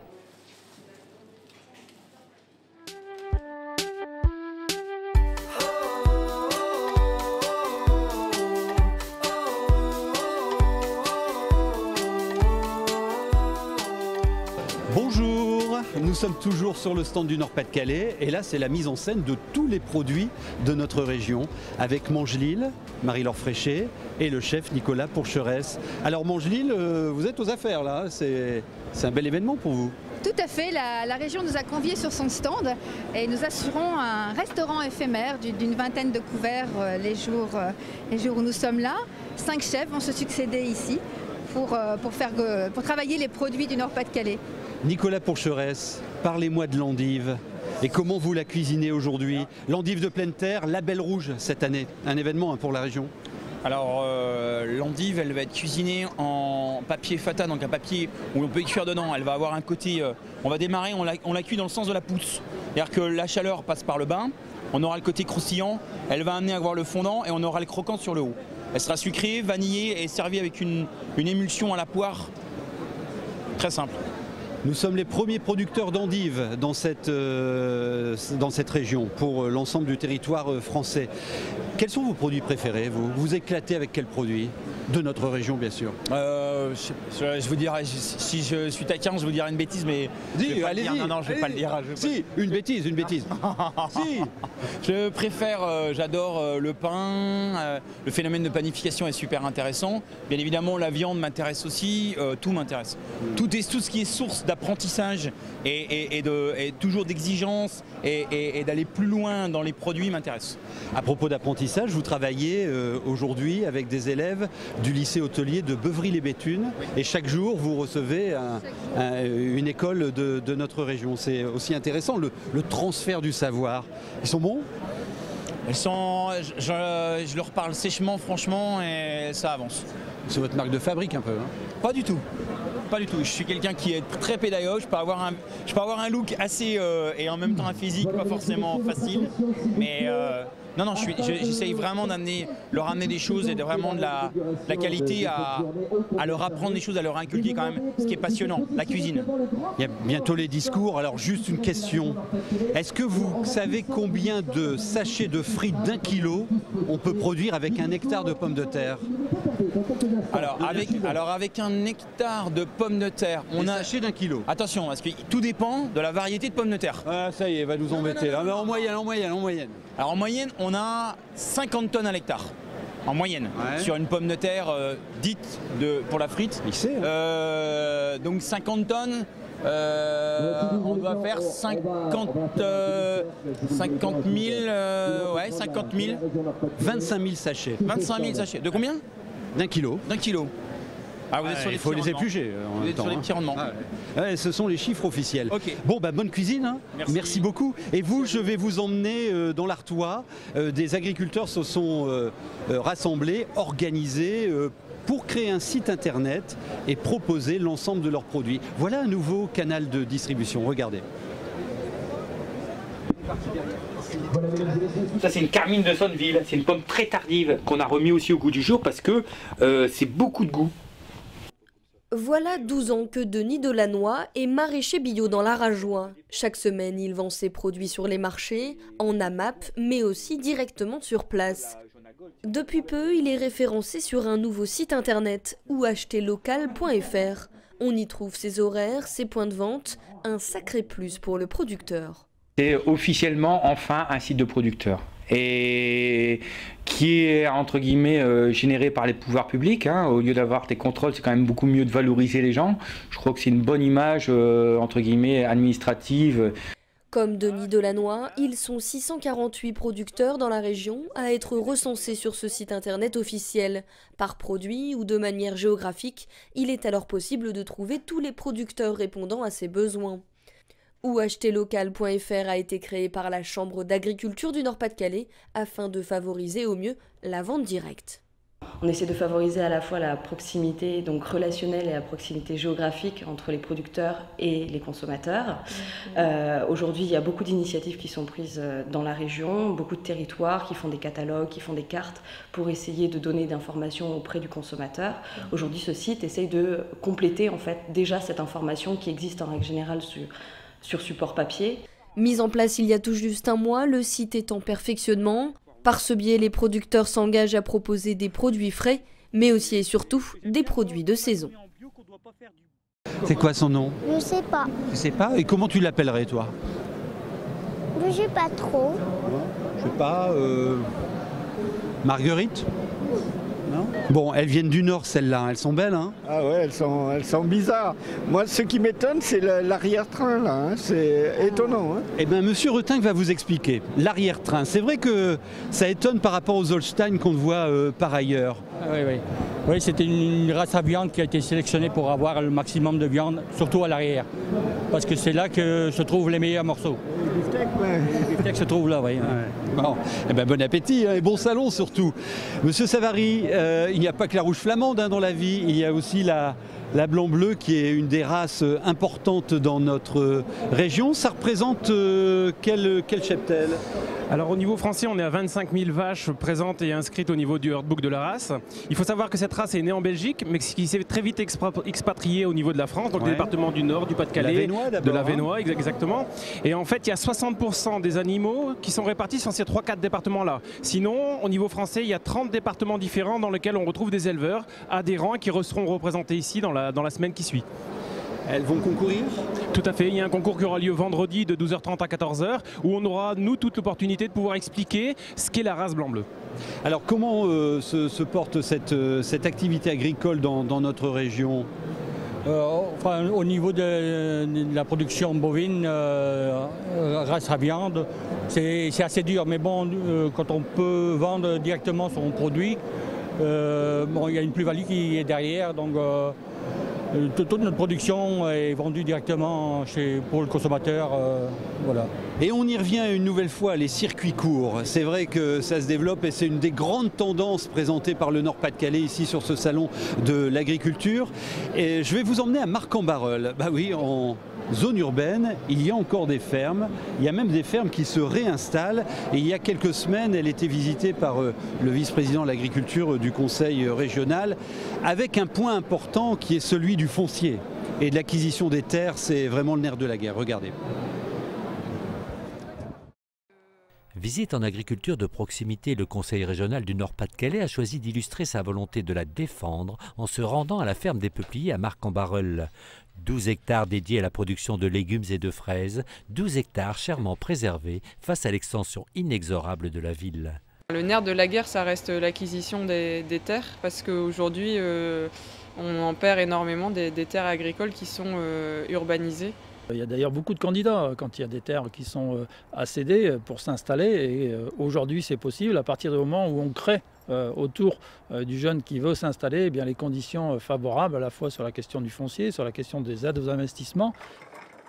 Bonjour, nous sommes toujours sur le stand du Nord-Pas-de-Calais et là c'est la mise en scène de tous les produits de notre région avec Mangelil, Marie-Laure Fréchet et le chef Nicolas Pourcheresse. Alors Mangelil, vous êtes aux affaires là, c'est un bel événement pour vous. Tout à fait, la région nous a conviés sur son stand et nous assurons un restaurant éphémère d'une vingtaine de couverts les jours où nous sommes là. 5 chefs vont se succéder ici pour travailler les produits du Nord-Pas-de-Calais. Nicolas Pourcheresse, parlez-moi de l'endive et comment vous la cuisinez aujourd'hui. L'endive de pleine terre, label rouge cette année, un événement pour la région. Alors l'endive, elle va être cuisinée en papier fata, donc un papier où on peut y cuire dedans. Elle va avoir un côté, on va démarrer, on la cuit dans le sens de la pousse. C'est-à-dire que la chaleur passe par le bas, on aura le côté croustillant, elle va amener à avoir le fondant et on aura le croquant sur le haut. Elle sera sucrée, vanillée et servie avec une émulsion à la poire. Très simple. Nous sommes les premiers producteurs d'endives dans cette région pour l'ensemble du territoire français. Quels sont vos produits préférés, vous ? Vous éclatez avec quels produits ? De notre région, bien sûr. Je vous dirais, si je suis taquin, je vous dirais une bêtise, mais non, je vais pas le dire. Si, une bêtise. Si. Je préfère, j'adore le pain, le phénomène de panification est super intéressant. Bien évidemment, la viande m'intéresse aussi, tout m'intéresse. Tout ce qui est source d'apprentissage et toujours d'exigence et d'aller plus loin dans les produits m'intéresse. À propos d'apprentissage, vous travaillez aujourd'hui avec des élèves du lycée hôtelier de Beuvry-les-Béthunes et chaque jour vous recevez une école de notre région. C'est aussi intéressant, le transfert du savoir. Ils sont bons ? Je leur parle sèchement, franchement, et ça avance. C'est votre marque de fabrique un peu, hein ? Pas du tout. Pas du tout. Je suis quelqu'un qui est très pédagogue. Je peux avoir un look assez et en même temps un physique pas forcément facile. Mais non, j'essaye vraiment leur amener des choses et vraiment de la qualité à leur apprendre des choses, à leur inculquer quand même ce qui est passionnant, la cuisine. Il y a bientôt les discours. Alors juste une question. Est-ce que vous savez combien de sachets de frites d'1 kilo on peut produire avec 1 hectare de pommes de terre ? Alors avec 1 hectare de pommes de terre, on a sachets d'1 kilo. Attention, parce que tout dépend de la variété de pommes de terre. Ah, ça y est, va nous embêter là. Mais en moyenne. Alors en moyenne, on a 50 tonnes à l'hectare. En moyenne, sur une pomme de terre dite pour la frite. Donc 50 tonnes. On doit faire 50 000. 25 000 sachets. 25 000 sachets. De combien ? d'1 kilo. D'1 kilo. Ah, vous êtes sur les il faut les éplucher. Vous êtes sur les petits rendements. Ce sont les chiffres officiels. Okay. Bon, bonne cuisine. Hein. Merci beaucoup. Et vous, je vais vous emmener dans l'Artois. Des agriculteurs se sont rassemblés, organisés pour créer un site internet et proposer l'ensemble de leurs produits. Voilà un nouveau canal de distribution. Regardez. Ça c'est une Carmine de Sonneville, c'est une pomme très tardive qu'on a remis aussi au goût du jour parce que c'est beaucoup de goût. Voilà 12 ans que Denis Delannoy est maraîcher bio dans l'Arajois. Chaque semaine, il vend ses produits sur les marchés, en AMAP, mais aussi directement sur place. Depuis peu, il est référencé sur un nouveau site internet, ouacheterlocal.fr. On y trouve ses horaires, ses points de vente, un sacré plus pour le producteur. C'est officiellement enfin un site de producteur. et qui est entre guillemets généré par les pouvoirs publics. Au lieu d'avoir des contrôles, c'est quand même beaucoup mieux de valoriser les gens. Je crois que c'est une bonne image entre guillemets administrative. Comme Denis Delannoy, ils sont 648 producteurs dans la région à être recensés sur ce site internet officiel. Par produit ou de manière géographique, il est alors possible de trouver tous les producteurs répondant à ces besoins. Ou acheterlocal.fr a été créé par la Chambre d'agriculture du Nord-Pas-de-Calais afin de favoriser au mieux la vente directe. On essaie de favoriser à la fois la proximité donc relationnelle et la proximité géographique entre les producteurs et les consommateurs. Aujourd'hui, il y a beaucoup d'initiatives qui sont prises dans la région, beaucoup de territoires qui font des catalogues, qui font des cartes pour essayer de donner d'informations auprès du consommateur. Aujourd'hui, ce site essaye de compléter en fait déjà cette information qui existe en règle générale sur support papier. Mis en place il y a tout juste un mois, le site est en perfectionnement. Par ce biais, les producteurs s'engagent à proposer des produits frais, mais aussi et surtout des produits de saison. C'est quoi son nom? Je sais pas. Tu sais pas? Et comment tu l'appellerais toi? Je sais pas trop. Je sais pas. Marguerite? Non? Bon, elles viennent du Nord celles-là, elles sont belles hein? Ah ouais, elles sont bizarres. Moi ce qui m'étonne c'est l'arrière-train là, hein. C'est étonnant. Hein. Eh bien monsieur Retinck va vous expliquer. L'arrière-train, c'est vrai que ça étonne par rapport aux Holstein qu'on voit par ailleurs. Oui, c'était une race à viande qui a été sélectionnée pour avoir le maximum de viande, surtout à l'arrière. Parce que c'est là que se trouvent les meilleurs morceaux. Les biftecs, ouais. Les biftecs se trouvent là, oui. Bon, eh ben, bon appétit et bon salon surtout. Monsieur Savary, il n'y a pas que la rouge flamande dans la vie, il y a aussi la blanc-bleu qui est une des races importantes dans notre région. Ça représente quel cheptel? Alors au niveau français, on est à 25 000 vaches présentes et inscrites au niveau du Herdbook de la race. Il faut savoir que cette race est née en Belgique, mais qui s'est très vite expatriée au niveau de la France, donc des départements du Nord, du Pas-de-Calais, de l'Avesnois, exactement. Et en fait, il y a 60% des animaux qui sont répartis sur ces 3-4 départements-là. Sinon, au niveau français, il y a 30 départements différents dans lesquels on retrouve des éleveurs adhérents qui seront représentés ici dans la semaine qui suit. Elles vont concourir? Tout à fait, il y a un concours qui aura lieu vendredi de 12h30 à 14h où on aura, nous, toute l'opportunité de pouvoir expliquer ce qu'est la race blanc-bleu. Alors comment se porte cette activité agricole dans notre région? Au niveau de la production bovine, race à viande, c'est assez dur. Mais bon, quand on peut vendre directement son produit, il y a une plus-value qui est derrière. Donc, toute notre production est vendue directement pour le consommateur. Voilà. Et on y revient une nouvelle fois, les circuits courts. C'est vrai que ça se développe et c'est une des grandes tendances présentées par le Nord-Pas-de-Calais ici sur ce salon de l'agriculture. Et je vais vous emmener à Marcq-en-Barœul. Bah oui, en zone urbaine, il y a encore des fermes. Il y a même des fermes qui se réinstallent. Et il y a quelques semaines, elle était visitée par le vice-président de l'agriculture du conseil régional, avec un point important qui est celui du foncier. Et de l'acquisition des terres, c'est vraiment le nerf de la guerre. Regardez. Visite en agriculture de proximité, le Conseil régional du Nord-Pas-de-Calais a choisi d'illustrer sa volonté de la défendre en se rendant à la ferme des Peupliers à Marcq-en-Barœul. 12 hectares dédiés à la production de légumes et de fraises, 12 hectares chèrement préservés face à l'extension inexorable de la ville. Le nerf de la guerre, ça reste l'acquisition des terres, parce qu'aujourd'hui, on en perd énormément des terres agricoles qui sont urbanisées. Il y a d'ailleurs beaucoup de candidats quand il y a des terres qui sont à céder pour s'installer. Et aujourd'hui, c'est possible à partir du moment où on crée autour du jeune qui veut s'installer, eh bien, les conditions favorables à la fois sur la question du foncier, sur la question des aides aux investissements.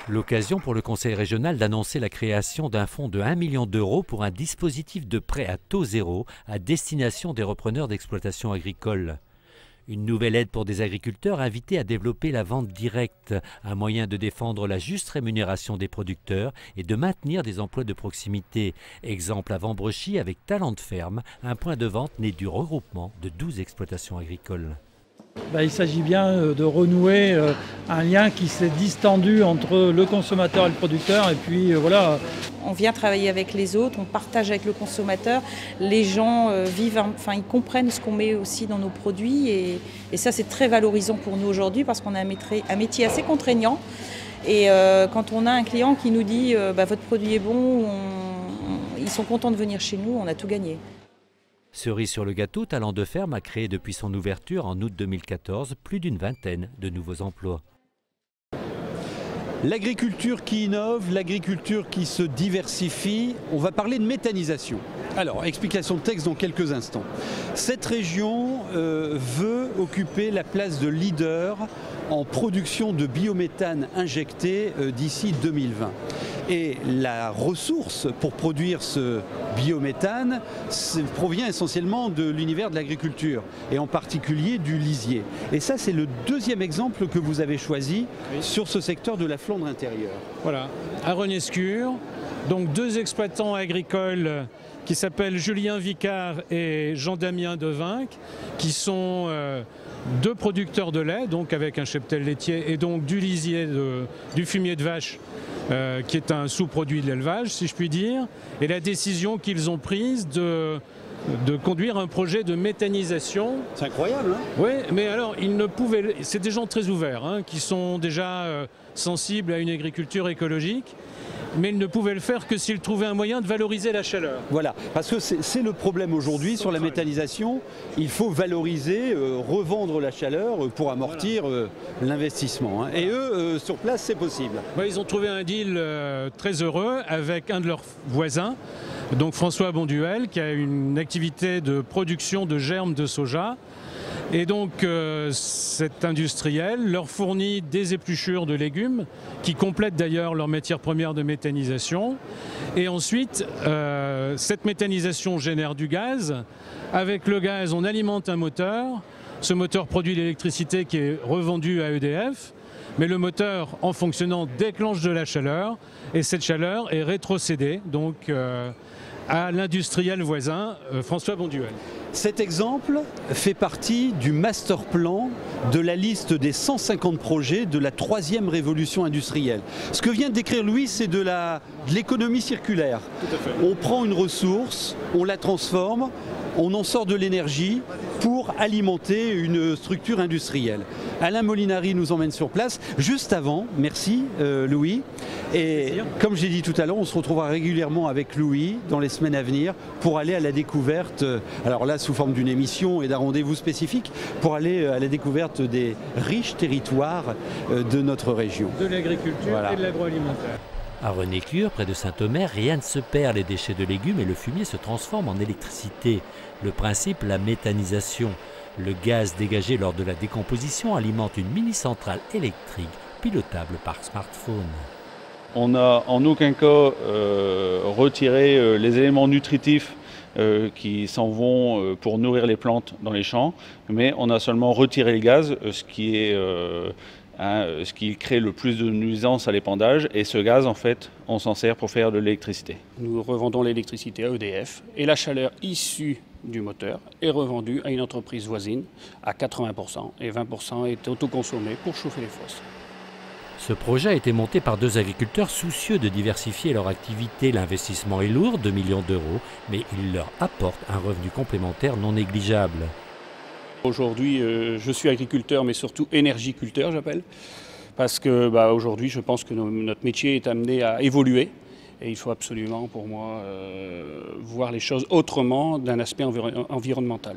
L'occasion pour le Conseil régional d'annoncer la création d'un fonds de 1 million d'euros pour un dispositif de prêt à taux zéro à destination des repreneurs d'exploitation agricole. Une nouvelle aide pour des agriculteurs invités à développer la vente directe, un moyen de défendre la juste rémunération des producteurs et de maintenir des emplois de proximité. Exemple à Vambrechy avec Talent de Ferme, un point de vente né du regroupement de 12 exploitations agricoles. Il s'agit bien de renouer un lien qui s'est distendu entre le consommateur et le producteur. Et puis voilà. On vient travailler avec les autres, on partage avec le consommateur. Les gens ils comprennent ce qu'on met aussi dans nos produits. Et ça, c'est très valorisant pour nous aujourd'hui parce qu'on a un métier assez contraignant. Et quand on a un client qui nous dit votre produit est bon, ils sont contents de venir chez nous, on a tout gagné. Cerise sur le gâteau, Talent de Ferme a créé depuis son ouverture en août 2014 plus d'une vingtaine de nouveaux emplois. L'agriculture qui innove, l'agriculture qui se diversifie, on va parler de méthanisation. Alors, explication de texte dans quelques instants. Cette région veut occuper la place de leader en production de biométhane injecté d'ici 2020. Et la ressource pour produire ce biométhane provient essentiellement de l'univers de l'agriculture, et en particulier du lisier. Et ça, c'est le deuxième exemple que vous avez choisi sur ce secteur de la Flandre intérieure. Voilà, à Renescure, donc 2 exploitants agricoles qui s'appellent Julien Vicard et Jean-Damien Devinck, qui sont 2 producteurs de lait, donc avec un cheptel laitier et donc du lisier, du fumier de vache, qui est un sous-produit de l'élevage, si je puis dire, et la décision qu'ils ont prise de conduire un projet de méthanisation. C'est incroyable, hein? Oui, mais alors, ils ne pouvaient... C'est des gens très ouverts, hein, qui sont déjà sensibles à une agriculture écologique, mais ils ne pouvaient le faire que s'ils trouvaient un moyen de valoriser la chaleur. Voilà, parce que c'est le problème aujourd'hui sur la méthanisation. Il faut valoriser, revendre la chaleur pour amortir l'investissement. Hein. Et eux, sur place, c'est possible. Ouais, ils ont trouvé un deal très heureux avec un de leurs voisins, donc François Bonduel, qui a une activité de production de germes de soja. Et donc cet industriel leur fournit des épluchures de légumes qui complètent d'ailleurs leur matière première de méthanisation. Et ensuite, cette méthanisation génère du gaz. Avec le gaz, on alimente un moteur. Ce moteur produit l'électricité qui est revendue à EDF. Mais le moteur, en fonctionnant, déclenche de la chaleur. Et cette chaleur est rétrocédée donc, à l'industriel voisin, François Bonduel. Cet exemple fait partie du master plan de la liste des 150 projets de la 3e révolution industrielle. Ce que vient de décrire Louis, c'est de l'économie circulaire. Tout à fait. On prend une ressource, on la transforme, on en sort de l'énergie pour alimenter une structure industrielle. Alain Molinari nous emmène sur place. Juste avant, merci Louis. Et comme j'ai dit tout à l'heure, on se retrouvera régulièrement avec Louis dans les semaines à venir pour aller à la découverte, alors là sous forme d'une émission et d'un rendez-vous spécifique, pour aller à la découverte des riches territoires de notre région. De l'agriculture et de l'agroalimentaire. À Renescure, près de Saint-Omer, rien ne se perd, les déchets de légumes et le fumier se transforment en électricité. Le principe, la méthanisation. Le gaz dégagé lors de la décomposition alimente une mini-centrale électrique pilotable par smartphone. On n'a en aucun cas retiré les éléments nutritifs qui s'en vont pour nourrir les plantes dans les champs, mais on a seulement retiré le gaz, ce qui crée le plus de nuisances à l'épandage, et ce gaz, en fait, on s'en sert pour faire de l'électricité. Nous revendons l'électricité à EDF, et la chaleur issue du moteur est revendue à une entreprise voisine à 80%, et 20% est autoconsommé pour chauffer les fosses. Ce projet a été monté par 2 agriculteurs soucieux de diversifier leur activité. L'investissement est lourd, 2 millions d'euros, mais il leur apporte un revenu complémentaire non négligeable. Aujourd'hui, je suis agriculteur, mais surtout énergiculteur, j'appelle, parce que aujourd'hui, je pense que notre métier est amené à évoluer, et il faut absolument, pour moi, voir les choses autrement d'un aspect environnemental.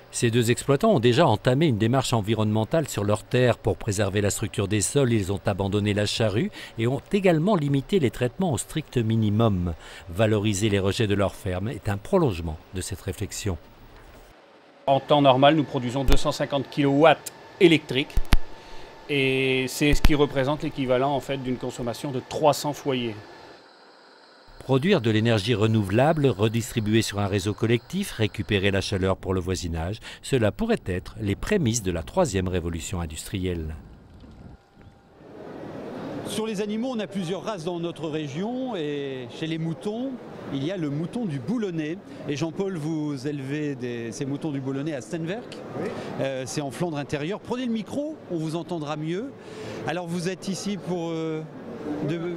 Ces 2 exploitants ont déjà entamé une démarche environnementale sur leurs terres pour préserver la structure des sols. Ils ont abandonné la charrue et ont également limité les traitements au strict minimum. Valoriser les rejets de leur ferme est un prolongement de cette réflexion. En temps normal, nous produisons 250 kW électriques et c'est ce qui représente l'équivalent en fait d'une consommation de 300 foyers. Produire de l'énergie renouvelable, redistribuer sur un réseau collectif, récupérer la chaleur pour le voisinage, cela pourrait être les prémices de la 3e révolution industrielle. Sur les animaux, on a plusieurs races dans notre région, et chez les moutons, il y a le mouton du Boulonnais. Et Jean-Paul, vous élevez ces moutons du Boulonnais à Steenwerk. Oui. C'est en Flandre intérieure. Prenez le micro, on vous entendra mieux. Alors vous êtes ici pour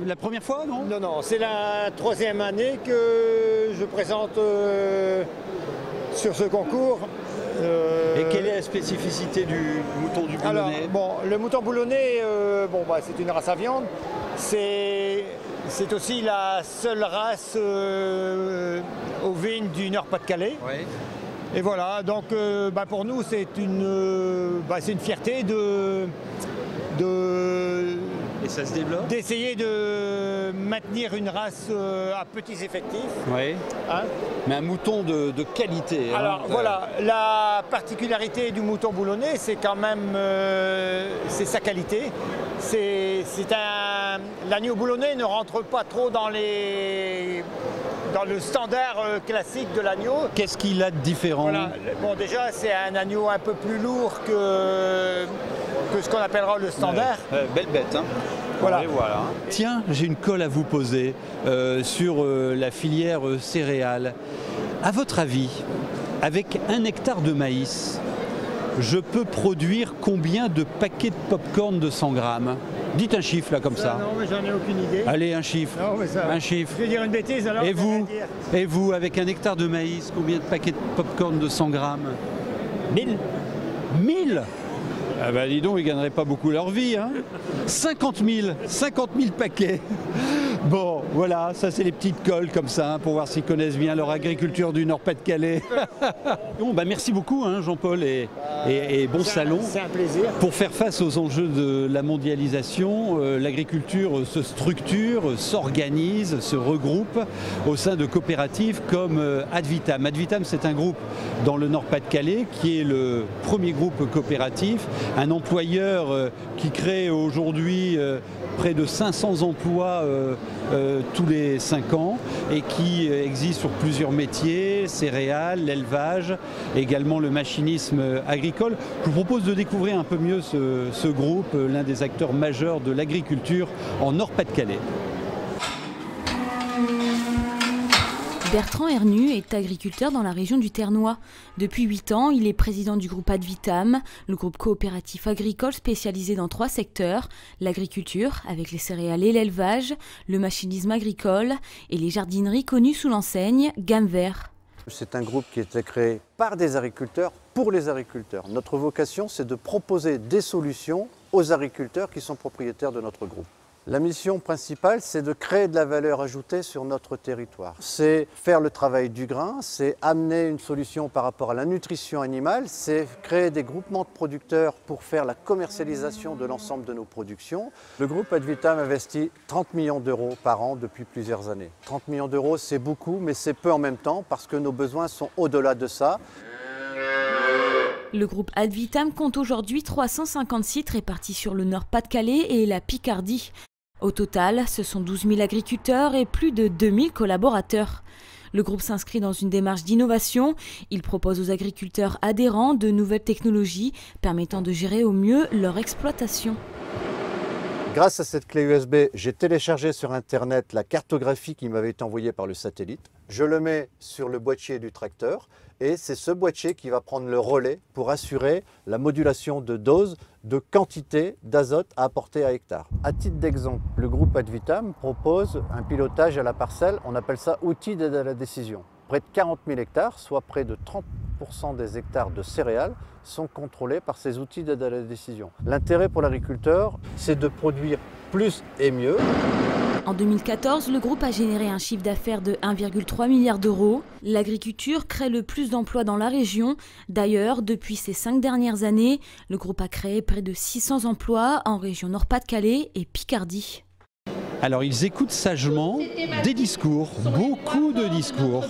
la première fois, non? Non, non, c'est la 3e année que je présente sur ce concours. Et quelle est la spécificité du mouton du Boulonnais? Alors, bon, le mouton boulonnais, c'est une race à viande. C'est C'est aussi la seule race ovine du Nord-Pas-de-Calais. Ouais. Et voilà, donc pour nous c'est une fierté Et ça se développe d'essayer de maintenir une race à petits effectifs. Oui. Hein? Mais un mouton de qualité. Alors voilà, la particularité du mouton boulonnais, c'est quand même c'est sa qualité. L'agneau boulonnais ne rentre pas trop dans le standard classique de l'agneau. Qu'est-ce qu'il a de différent? Voilà. Bon, déjà, c'est un agneau un peu plus lourd que ce qu'on appellera le standard. Belle bête, hein. Voilà. Voilà. Tiens, j'ai une colle à vous poser sur la filière céréales. À votre avis, avec 1 hectare de maïs, je peux produire combien de paquets de pop-corn de 100 grammes? Dites un chiffre là comme ça. Non, mais j'en ai aucune idée. Allez, un chiffre. Non, mais ça, un chiffre. Je vais dire une bêtise alors. Et vous, avec 1 hectare de maïs, combien de paquets de pop-corn de 100 grammes? 1000. 1000? Ah bah dis donc, ils ne gagneraient pas beaucoup leur vie, hein. 50 000 paquets. Bon, voilà, ça c'est les petites colles comme ça, hein, pour voir s'ils connaissent bien leur agriculture du Nord-Pas-de-Calais. Bon, bah merci beaucoup, hein, Jean-Paul, et bon salon. C'est un plaisir. Pour faire face aux enjeux de la mondialisation, l'agriculture se structure, s'organise, se regroupe au sein de coopératives comme Advitam. Advitam, c'est un groupe dans le Nord-Pas-de-Calais qui est le premier groupe coopératif, un employeur qui crée aujourd'hui près de 500 emplois tous les 5 ans et qui existe sur plusieurs métiers, céréales, l'élevage, également le machinisme agricole. Je vous propose de découvrir un peu mieux ce groupe, l'un des acteurs majeurs de l'agriculture en Nord-Pas-de-Calais. Bertrand Hernu est agriculteur dans la région du Ternois. Depuis 8 ans, il est président du groupe Advitam, le groupe coopératif agricole spécialisé dans 3 secteurs, l'agriculture avec les céréales et l'élevage, le machinisme agricole et les jardineries connues sous l'enseigne Gamme Vert. C'est un groupe qui a été créé par des agriculteurs pour les agriculteurs. Notre vocation, c'est de proposer des solutions aux agriculteurs qui sont propriétaires de notre groupe. La mission principale, c'est de créer de la valeur ajoutée sur notre territoire. C'est faire le travail du grain, c'est amener une solution par rapport à la nutrition animale, c'est créer des groupements de producteurs pour faire la commercialisation de l'ensemble de nos productions. Le groupe Advitam investit 30 millions d'euros par an depuis plusieurs années. 30 millions d'euros, c'est beaucoup, mais c'est peu en même temps parce que nos besoins sont au-delà de ça. Le groupe Advitam compte aujourd'hui 350 sites répartis sur le Nord-Pas-de-Calais et la Picardie. Au total, ce sont 12 000 agriculteurs et plus de 2000 collaborateurs. Le groupe s'inscrit dans une démarche d'innovation. Il propose aux agriculteurs adhérents de nouvelles technologies permettant de gérer au mieux leur exploitation. Grâce à cette clé USB, j'ai téléchargé sur Internet la cartographie qui m'avait été envoyée par le satellite. Je le mets sur le boîtier du tracteur et c'est ce boîtier qui va prendre le relais pour assurer la modulation de dose, de quantité d'azote à apporter à hectare. À titre d'exemple, le groupe Advitam propose un pilotage à la parcelle, on appelle ça outil d'aide à la décision. Près de 40 000 hectares, soit près de 30% des hectares de céréales, sont contrôlés par ces outils d'aide à la décision. L'intérêt pour l'agriculteur, c'est de produire plus et mieux. En 2014, le groupe a généré un chiffre d'affaires de 1,3 milliard d'euros. L'agriculture crée le plus d'emplois dans la région. D'ailleurs, depuis ces 5 dernières années, le groupe a créé près de 600 emplois en région Nord-Pas-de-Calais et Picardie. Alors ils écoutent sagement des discours, beaucoup de discours.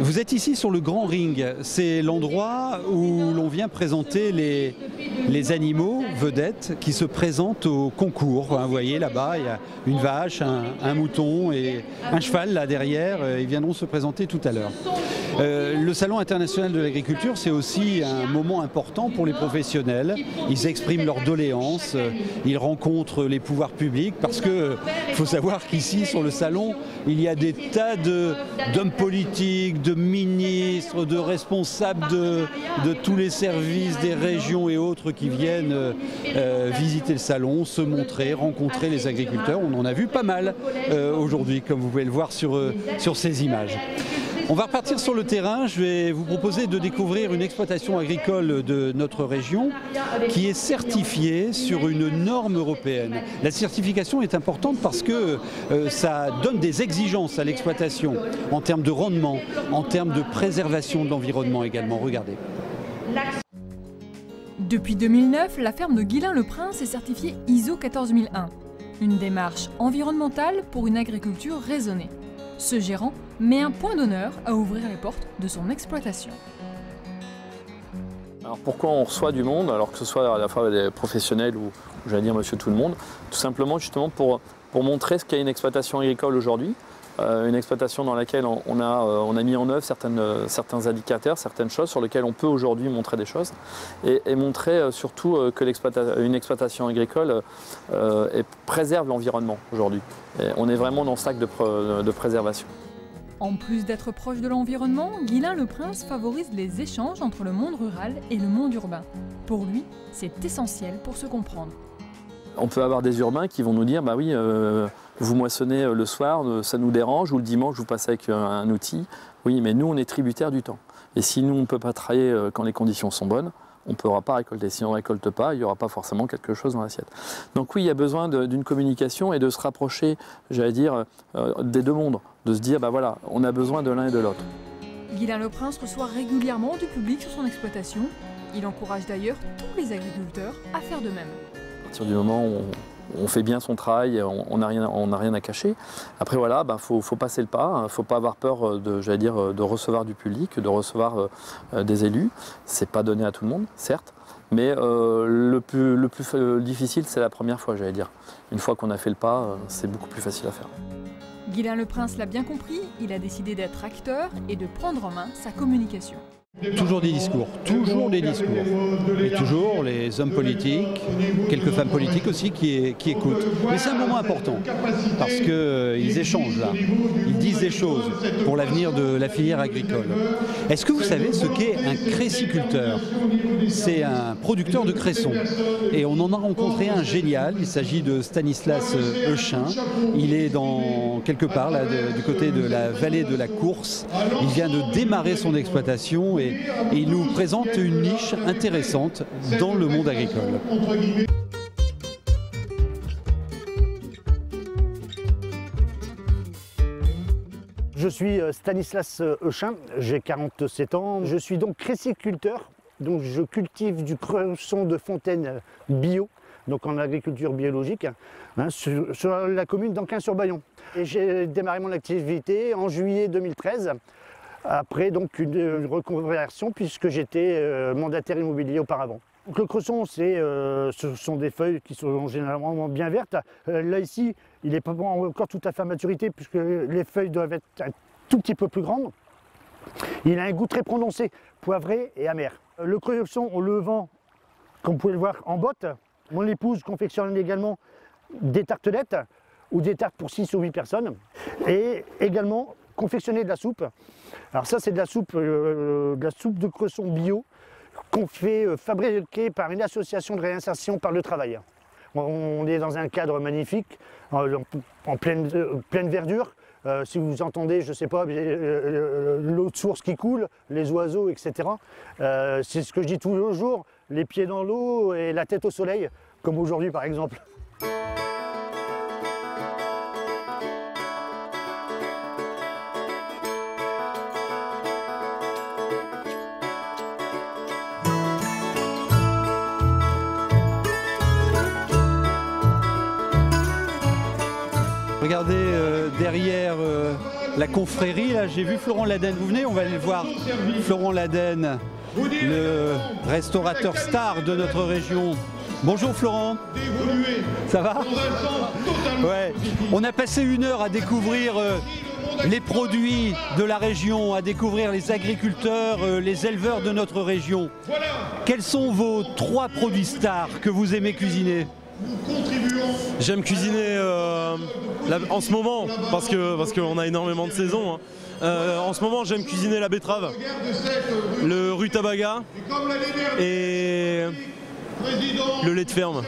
Vous êtes ici sur le Grand Ring, c'est l'endroit où l'on vient présenter les animaux vedettes qui se présentent au concours. Vous voyez là-bas, il y a une vache, un mouton et un cheval là derrière, ils viendront se présenter tout à l'heure. Le Salon international de l'agriculture, c'est aussi un moment important pour les professionnels. Ils expriment leurs doléances, ils rencontrent les pouvoirs publics parce que il faut savoir qu'ici, sur le salon, il y a des tas d'hommes politiques, de ministres, de responsables de tous les services des régions et autres qui viennent visiter le salon, se montrer, rencontrer les agriculteurs. On en a vu pas mal aujourd'hui, comme vous pouvez le voir sur ces images. On va repartir sur le terrain. Je vais vous proposer de découvrir une exploitation agricole de notre région qui est certifiée sur une norme européenne. La certification est importante parce que ça donne des exigences à l'exploitation en termes de rendement, en termes de préservation de l'environnement également. Regardez. Depuis 2009, la ferme de Guillain-le-Prince est certifiée ISO 14001, une démarche environnementale pour une agriculture raisonnée. Ce gérant met un point d'honneur à ouvrir les portes de son exploitation. Alors pourquoi on reçoit du monde, alors que ce soit à la fois des professionnels ou j'allais dire monsieur tout le monde, tout simplement justement pour montrer ce qu'est une exploitation agricole aujourd'hui. Une exploitation dans laquelle on a mis en œuvre certains indicateurs, certaines choses sur lesquelles on peut aujourd'hui montrer des choses et montrer surtout que une exploitation agricole préserve l'environnement aujourd'hui. On est vraiment dans ce sac de préservation. En plus d'être proche de l'environnement, Guillain-le-Prince favorise les échanges entre le monde rural et le monde urbain. Pour lui, c'est essentiel pour se comprendre. On peut avoir des urbains qui vont nous dire bah oui, vous moissonnez le soir, ça nous dérange, ou le dimanche vous passez avec un outil. Oui, mais nous on est tributaires du temps. Et si nous on ne peut pas travailler quand les conditions sont bonnes, on ne pourra pas récolter. Si on ne récolte pas, il n'y aura pas forcément quelque chose dans l'assiette. Donc oui, il y a besoin d'une communication et de se rapprocher, j'allais dire, des deux mondes. De se dire bah voilà, on a besoin de l'un et de l'autre. Guillain-le-Prince reçoit régulièrement du public sur son exploitation. Il encourage d'ailleurs tous les agriculteurs à faire de même. À partir du moment où on fait bien son travail, on n'a rien à cacher. Après voilà, faut passer le pas, il ne faut pas avoir peur de recevoir du public, de recevoir des élus. Ce n'est pas donné à tout le monde, certes, mais le plus difficile c'est la première fois, j'allais dire. Une fois qu'on a fait le pas, c'est beaucoup plus facile à faire. Guillain-le-Prince l'a bien compris, il a décidé d'être acteur et de prendre en main sa communication. Toujours des discours, et toujours les hommes politiques, quelques femmes politiques aussi qui écoutent. Mais c'est un moment important parce qu'ils échangent là, ils disent des choses pour l'avenir de la filière agricole. Est-ce que vous savez ce qu'est un créciculteur? C'est un producteur de cressons et on en a rencontré un génial, il s'agit de Stanislas Euchin. Il est quelque part là, du côté de la vallée de la Course. Il vient de démarrer son exploitation et il nous présente une niche intéressante dans le monde agricole. Je suis Stanislas Euchin, j'ai 47 ans. Je suis donc créciculteur, donc je cultive du cresson de fontaine bio, donc en agriculture biologique, sur la commune d'Anquin-sur-Bayon. Et j'ai démarré mon activité en juillet 2013. Après donc une reconversion puisque j'étais mandataire immobilier auparavant. Donc, le cresson, ce sont des feuilles qui sont généralement bien vertes. Là ici, il n'est pas encore tout à fait à maturité puisque les feuilles doivent être un tout petit peu plus grandes. Il a un goût très prononcé, poivré et amer. Le cresson, on le vend, comme vous pouvez le voir, en botte. Mon épouse confectionne également des tartelettes ou des tartes pour 6 ou 8 personnes. Et également confectionner de la soupe. Alors ça c'est de la soupe de cresson bio qu'on fait fabriquer par une association de réinsertion par le travail. On est dans un cadre magnifique, en pleine verdure. Si vous entendez, je ne sais pas, l'eau de source qui coule, les oiseaux, etc. C'est ce que je dis tous les jours, les pieds dans l'eau et la tête au soleil, comme aujourd'hui par exemple. Regardez derrière la confrérie, là j'ai vu Florent Laden. Vous venez, on va aller le voir. Florent Laden, le restaurateur star de notre région. Bonjour Florent. Ça va? Ouais. On a passé 1 heure à découvrir les produits de la région, à découvrir les agriculteurs, les éleveurs de notre région. Quels sont vos 3 produits stars que vous aimez cuisiner? J'aime cuisiner en ce moment, parce qu'on a énormément de saisons. En ce moment, j'aime cuisiner la betterave, le rutabaga et le lait de ferme.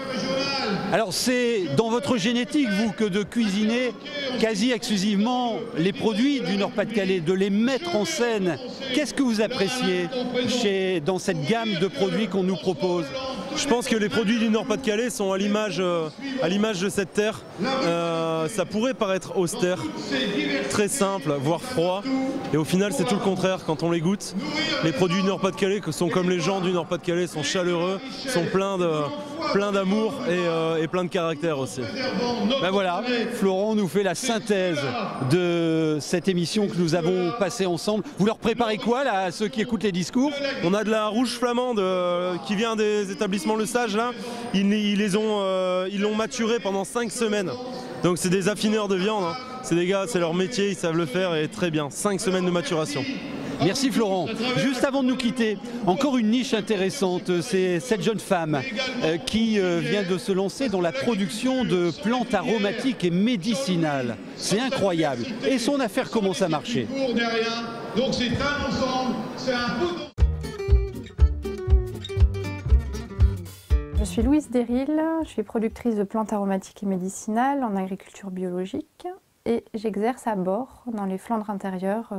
Alors c'est dans votre génétique, vous, que de cuisiner quasi exclusivement les produits du Nord-Pas-de-Calais, de les mettre en scène. Qu'est-ce que vous appréciez dans cette gamme de produits qu'on nous propose ? Je pense que les produits du Nord-Pas-de-Calais sont à l'image de cette terre. Ça pourrait paraître austère, très simple, voire froid. Et au final, c'est tout le contraire quand on les goûte. Les produits du Nord-Pas-de-Calais, que sont comme les gens du Nord-Pas-de-Calais, sont chaleureux, sont pleins d'amour et plein de caractère aussi. Ben voilà, Florent nous fait la synthèse de cette émission que nous avons passée ensemble. Vous leur préparez quoi là, à ceux qui écoutent les discours? On a de la rouge flamande qui vient des établissements Le Sage là. Ils l'ont maturé pendant 5 semaines. Donc c'est des affineurs de viande. Hein. C'est des gars, c'est leur métier, ils savent le faire et très bien. 5 semaines de maturation. Merci Florent. Juste avant de nous quitter, encore une niche intéressante, c'est cette jeune femme qui vient de se lancer dans la production de plantes aromatiques et médicinales. C'est incroyable. Et son affaire commence à marcher. Donc c'est un ensemble, c'est un bouton. Je suis Louise Deril, je suis productrice de plantes aromatiques et médicinales en agriculture biologique et j'exerce à Bord, dans les Flandres intérieures,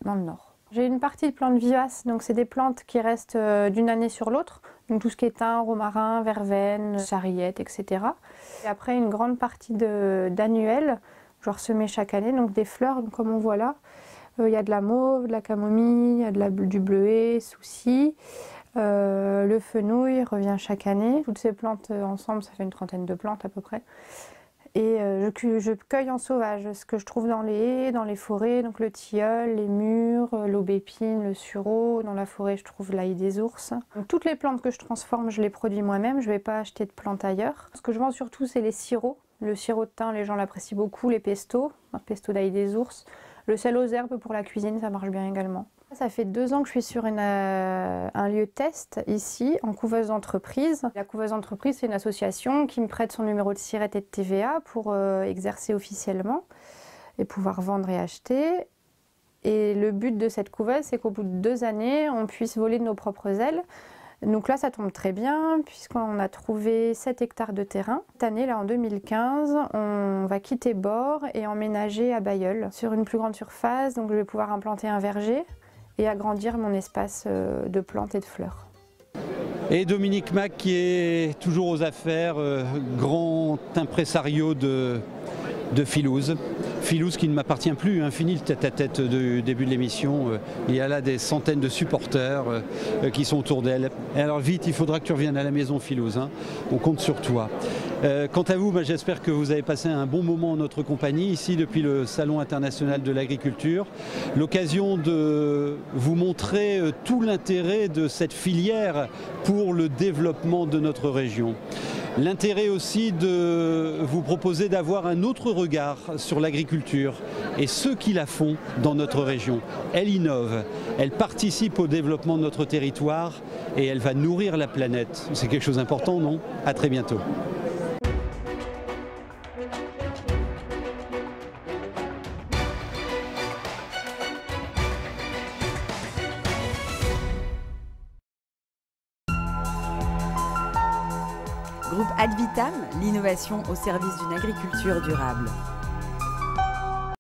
dans le Nord. J'ai une partie de plantes vivaces, donc c'est des plantes qui restent d'une année sur l'autre, donc tout ce qui est thym, romarin, verveine, charillette, etc. Et après une grande partie d'annuels, genre semés chaque année, donc des fleurs comme on voit là. Il y a de la mauve, de la camomille, il y a du bleuet, souci. Le fenouil revient chaque année. Toutes ces plantes ensemble, ça fait une trentaine de plantes à peu près. Et je cueille en sauvage ce que je trouve dans les haies, dans les forêts, donc le tilleul, les mûres, l'aubépine, le sureau. Dans la forêt, je trouve l'ail des ours. Donc, toutes les plantes que je transforme, je les produis moi-même. Je ne vais pas acheter de plantes ailleurs. Ce que je vends surtout, c'est les sirops. Le sirop de thym, les gens l'apprécient beaucoup. Les pestos, un pesto d'ail des ours. Le sel aux herbes pour la cuisine, ça marche bien également. Ça fait 2 ans que je suis sur un lieu test ici, en couveuse d'entreprise. La couveuse d'entreprise, c'est une association qui me prête son numéro de SIRET et de TVA pour exercer officiellement et pouvoir vendre et acheter. Et le but de cette couveuse, c'est qu'au bout de 2 années, on puisse voler de nos propres ailes. Donc là, ça tombe très bien puisqu'on a trouvé 7 hectares de terrain. Cette année, là, en 2015, on va quitter Bord et emménager à Bailleul sur une plus grande surface. Donc je vais pouvoir implanter un verger et agrandir mon espace de plantes et de fleurs. Et Dominique Mac qui est toujours aux affaires, grand impresario de Philouse. Philouse qui ne m'appartient plus, hein, fini le tête-à-tête du début de l'émission. Il y a là des centaines de supporters qui sont autour d'elle. Et alors vite, il faudra que tu reviennes à la maison Philouse, hein. On compte sur toi. Quant à vous, j'espère que vous avez passé un bon moment en notre compagnie, ici depuis le Salon international de l'agriculture. L'occasion de vous montrer tout l'intérêt de cette filière pour le développement de notre région. L'intérêt aussi de vous proposer d'avoir un autre regard sur l'agriculture et ceux qui la font dans notre région. Elle innove, elle participe au développement de notre territoire et elle va nourrir la planète. C'est quelque chose d'important, non? À très bientôt. Groupe Advitam, l'innovation au service d'une agriculture durable.